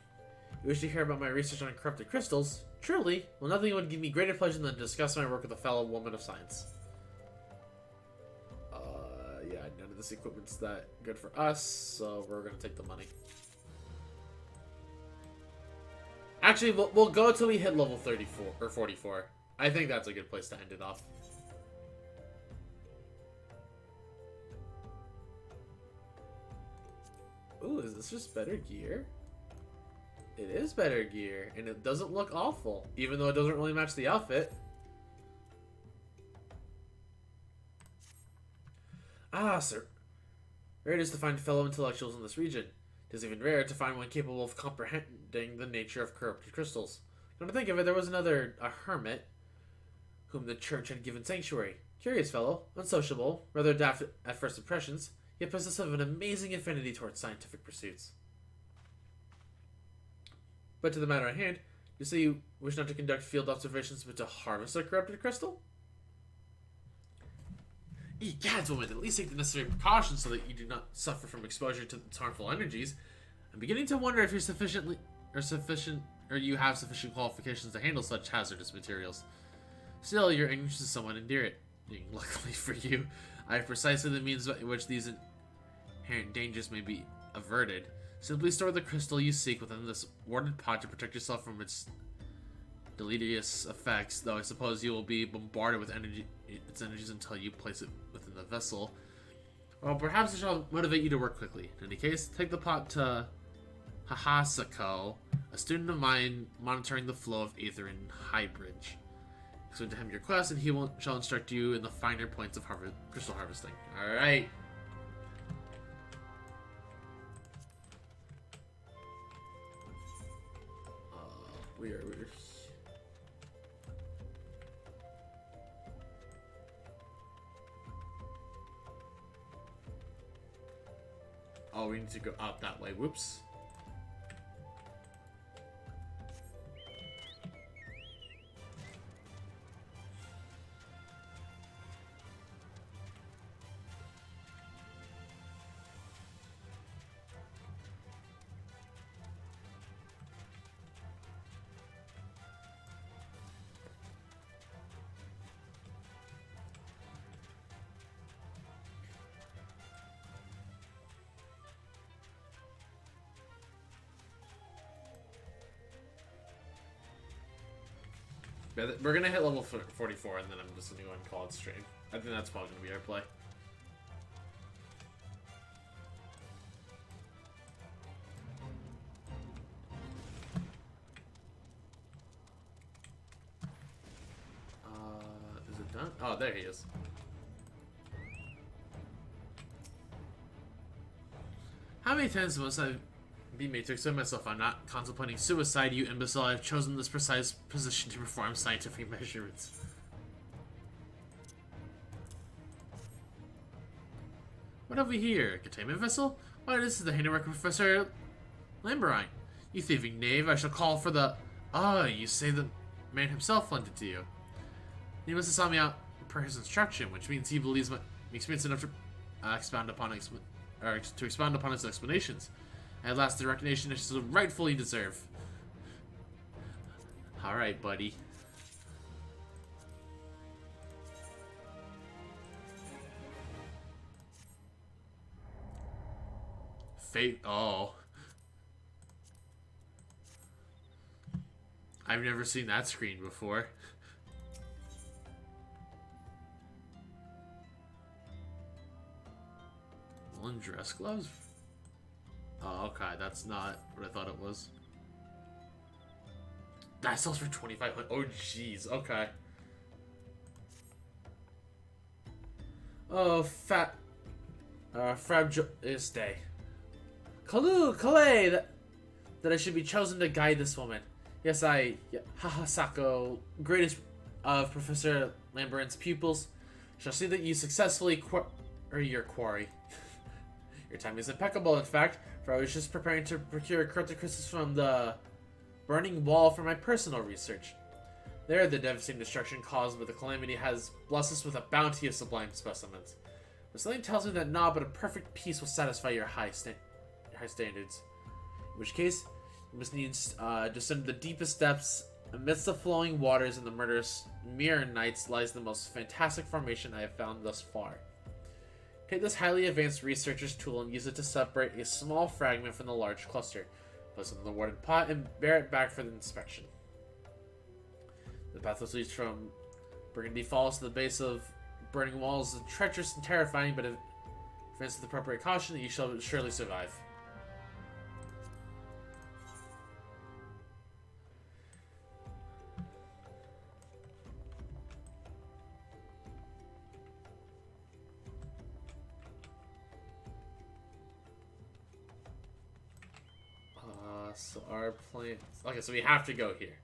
You wish to hear about my research on corrupted crystals? Truly? Well, nothing would give me greater pleasure than to discuss my work with a fellow woman of science. Yeah, none of this equipment's that good for us, so we're gonna take the money. Actually, we'll go till we hit level 34, or 44. I think that's a good place to end it off. Ooh, is this just better gear? It is better gear, and it doesn't look awful, even though it doesn't really match the outfit. Ah, sir. Rare it is to find fellow intellectuals in this region. It is even rarer to find one capable of comprehending the nature of corrupted crystals. Come to think of it, there was a hermit, whom the church had given sanctuary. Curious fellow, unsociable, rather daft at first impressions, yet possessive of an amazing affinity towards scientific pursuits. But to the matter at hand, you say you wish not to conduct field observations but to harvest a corrupted crystal? Egads, woman, at least take the necessary precautions so that you do not suffer from exposure to its harmful energies. I'm beginning to wonder if you have sufficient qualifications to handle such hazardous materials. Still, your ignorance is somewhat endearing. Luckily for you, I have precisely the means by which these inherent dangers may be averted. Simply store the crystal you seek within this warded pod to protect yourself from its deleterious effects, though I suppose you will be bombarded with its energies until you place it within the vessel. Well, perhaps it shall motivate you to work quickly. In any case, take the pot to Hahasako, a student of mine monitoring the flow of aether in Highbridge. Explain to him your quest, and he shall instruct you in the finer points of crystal harvesting. Alright. We're Oh, we need to go out that way. Whoops. We're gonna hit level 44, and then I'm just gonna go and call it stream. I think that's probably gonna be our play. Is it done? Oh, there he is. How many times must I be made to explain myself? I'm not contemplating suicide, you imbecile. I've chosen this precise position to perform scientific measurements. What have we here? A containment vessel? Why, this is the handiwork of Professor Lamberine. You thieving knave, I shall call for the... Ah, you say the man himself lent it to you. He must have sought me out per his instruction, which means he believes my experience enough to expound upon his explanations. At last, the recognition I shall rightfully deserve. Alright, buddy. Fate. Oh. I've never seen that screen before. Woolen dress gloves? Oh, okay. That's not what I thought it was. That sells for 2,500. Oh, jeez. Okay. Oh, Frab is day. Calais, that I should be chosen to guide this woman. Yes, Haha Sako, greatest of Professor Lambert's pupils, shall see that you successfully your quarry. Your time is impeccable, in fact, for I was just preparing to procure crystals from the burning wall for my personal research. There, the devastating destruction caused by the calamity has blessed us with a bounty of sublime specimens. But something tells me that not but a perfect peace will satisfy your high standards. In which case, you must needs descend to the deepest depths. Amidst the flowing waters and the murderous mirror nights lies the most fantastic formation I have found thus far. Take this highly advanced researcher's tool and use it to separate a small fragment from the large cluster. Place it in the warden pot and bear it back for the inspection. The path which leads from Burgundy Falls to the base of burning walls is treacherous and terrifying, but if advance with appropriate caution, you shall surely survive. So our plan... Okay, so we have to go here.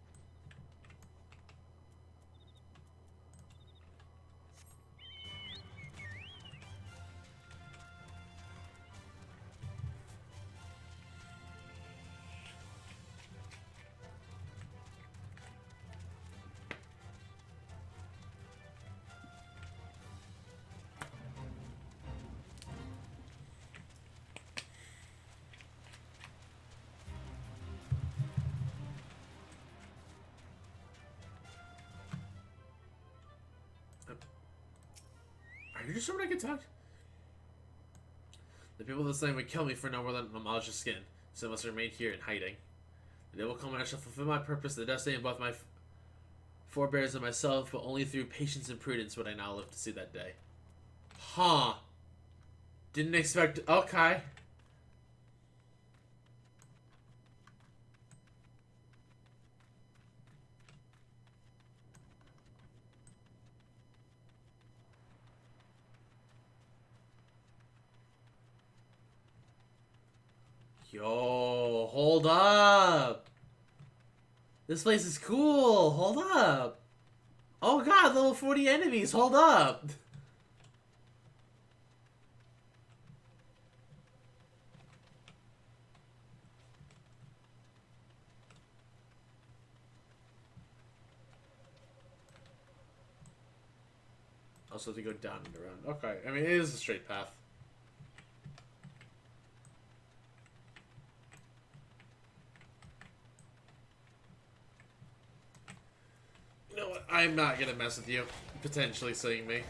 Are you sure I can talk? The people of this land would kill me for no more than a Malja skin, so I must remain here in hiding. The day will come when I shall fulfill my purpose, the destiny of both my forebears and myself, but only through patience and prudence would I now live to see that day. Huh. Didn't expect... Okay. Yo, hold up. This place is cool. Hold up. Oh god, level 40 enemies. Hold up. Also, to go down and around. Okay, I mean, it is a straight path. You know what? I'm not gonna mess with you. Potentially seeing me.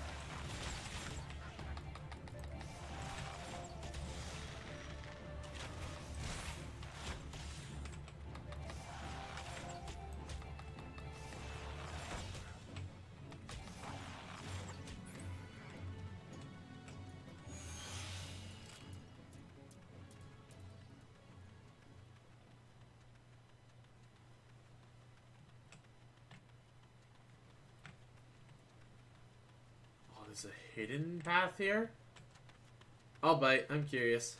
There's a hidden path here? I'll bite. I'm curious.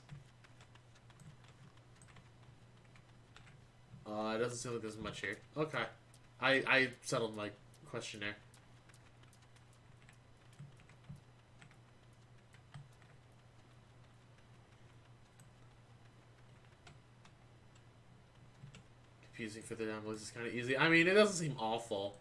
It doesn't seem like there's much here. Okay. I settled my questionnaire. Confusing for the downloads is kind of easy. I mean, it doesn't seem awful.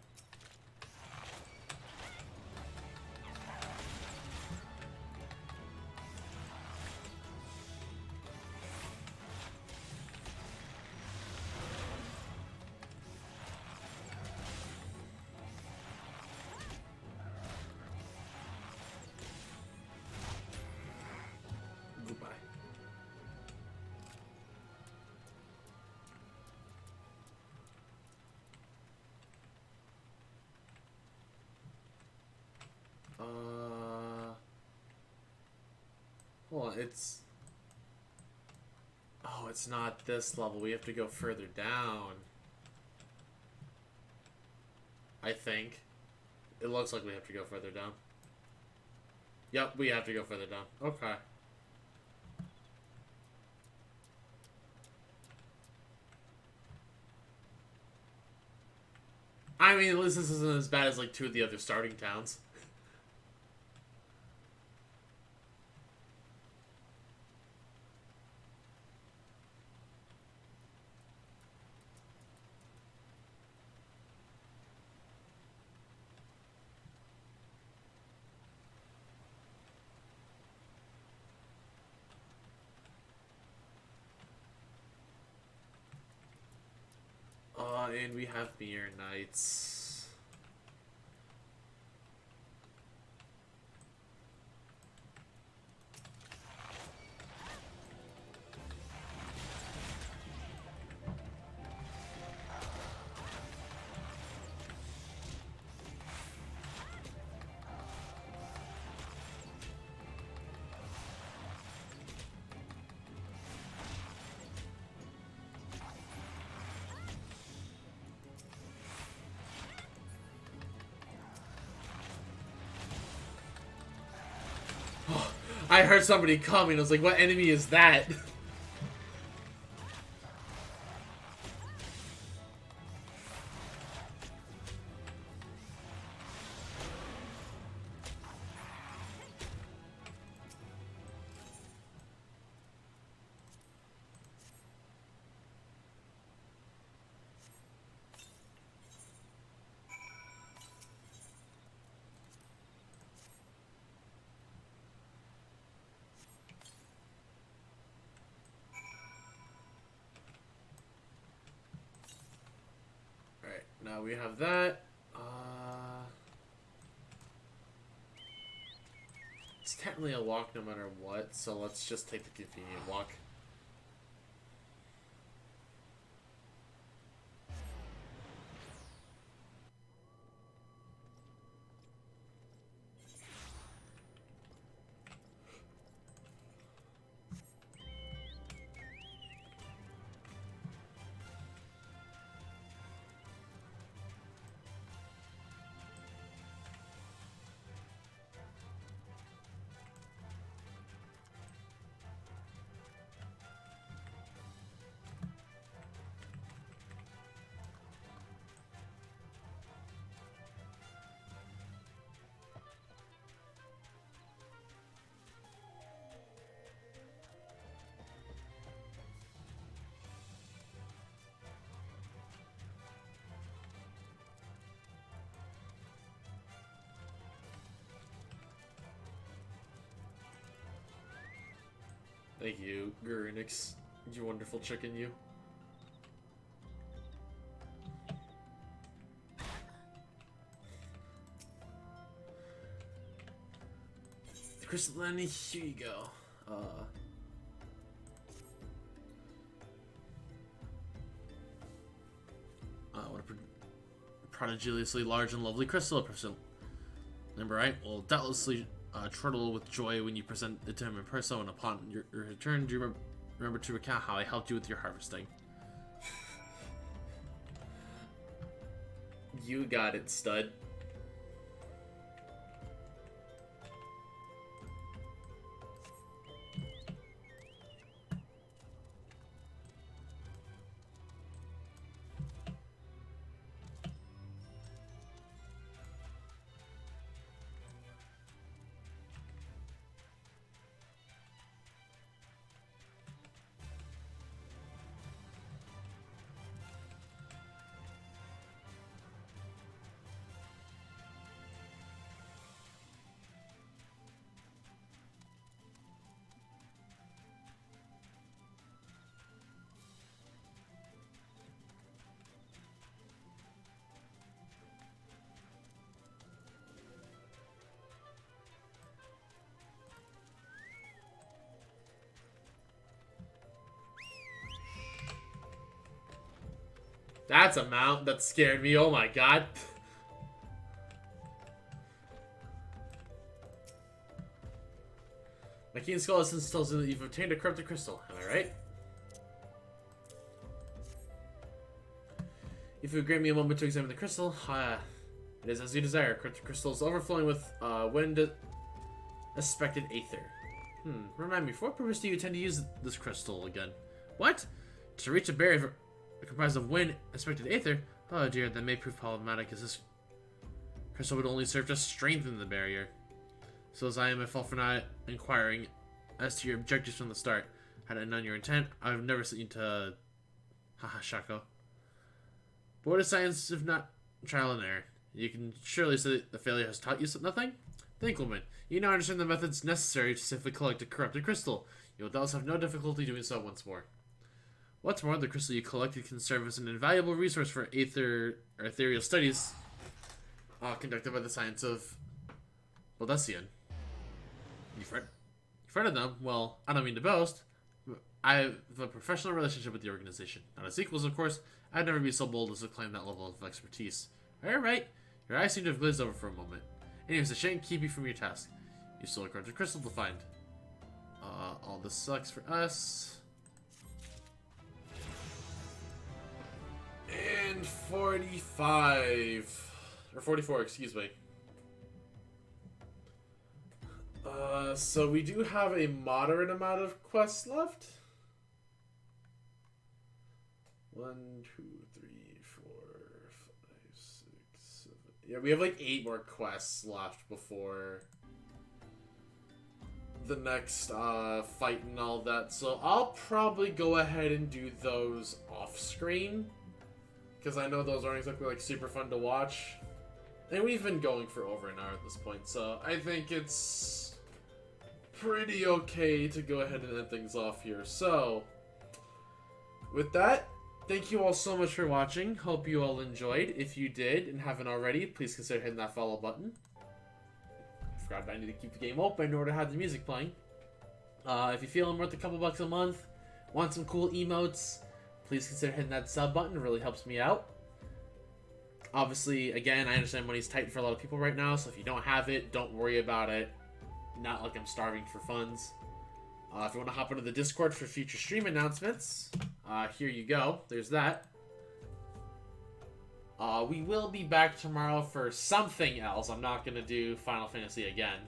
it's... Oh, it's not this level. We have to go further down. I think. It looks like we have to go further down. Yep, we have to go further down. Okay. I mean, at least this isn't as bad as, like, 2 of the other starting towns. And we have Mirror Knights. I heard somebody coming. I was like, what enemy is that? Alright, now we have that. It's technically a walk no matter what, so let's just take the convenient walk. Thank you, Gurinix. You wonderful chicken, you. The crystal Lenny, here you go. What a prodigiously large and lovely crystal, person. Remember, right? Well, doubtlessly tremble with joy when you present it to him in person, and upon your return, do you remember to recount how I helped you with your harvesting? You got it, stud. That's a mount that scared me. Oh my god. My Keen Skull Essence tells you that you've obtained a corrupted crystal. Am I right? If you grant me a moment to examine the crystal, it is as you desire. Corrupted crystal is overflowing with wind-aspected aether. Remind me, for what purpose do you intend to use this crystal again? What? To reach a barrier comprised of wind-aspected aether? Oh dear, that may prove problematic, as this crystal would only serve to strengthen the barrier. So as I am at fault for not inquiring as to your objectives from the start. Had I known your intent, I would have never sent you to... Haha, Shako. But what is science if not trial and error? You can surely say that the failure has taught you nothing? Think, woman. You now understand the methods necessary to safely collect a corrupted crystal. You will thus have no difficulty doing so once more. What's more, the crystal you collected can serve as an invaluable resource for ethereal studies conducted by the science of Baldessian. You've heard of them? Well, I don't mean to boast. I have a professional relationship with the organization. Not as equals, of course. I'd never be so bold as to claim that level of expertise. Alright. Your eyes seem to have glazed over for a moment. Anyways, I shan't keep you from your task. You still a corrupted crystal to find. All this sucks for us. And 45. Or 44, excuse me. So we do have a moderate amount of quests left. 1, 2, 3, 4, 5, 6, 7. Yeah, we have like 8 more quests left before the next fight and all that. So I'll probably go ahead and do those off screen, because I know those aren't exactly like super fun to watch. And we've been going for over an hour at this point, so I think it's pretty okay to go ahead and end things off here. So, with that, thank you all so much for watching. Hope you all enjoyed. If you did and haven't already, please consider hitting that follow button. I forgot I need to keep the game open in order to have the music playing. If you feel I'm worth a couple bucks a month, want some cool emotes, please consider hitting that sub button. It really helps me out. Obviously, again, I understand money's tight for a lot of people right now, so if you don't have it, don't worry about it. Not like I'm starving for funds. If you want to hop into the Discord for future stream announcements, here you go. There's that. We will be back tomorrow for something else. I'm not going to do Final Fantasy again.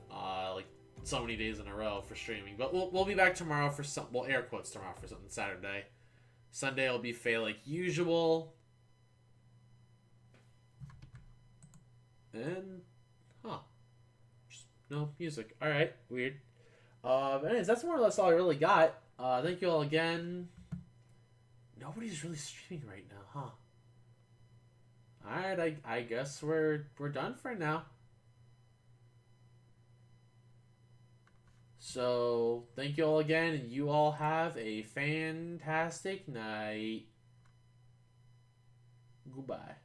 Like, so many days in a row for streaming. But we'll be back tomorrow for some... Well, air quotes tomorrow for something Saturday. Sunday will be Faye like usual. And... Huh. Just no music. Alright, weird. Anyways, that's more or less all I really got. Thank you all again. Nobody's really streaming right now, huh? Alright, I guess we're done for now. So, thank you all again, and you all have a fantastic night. Goodbye.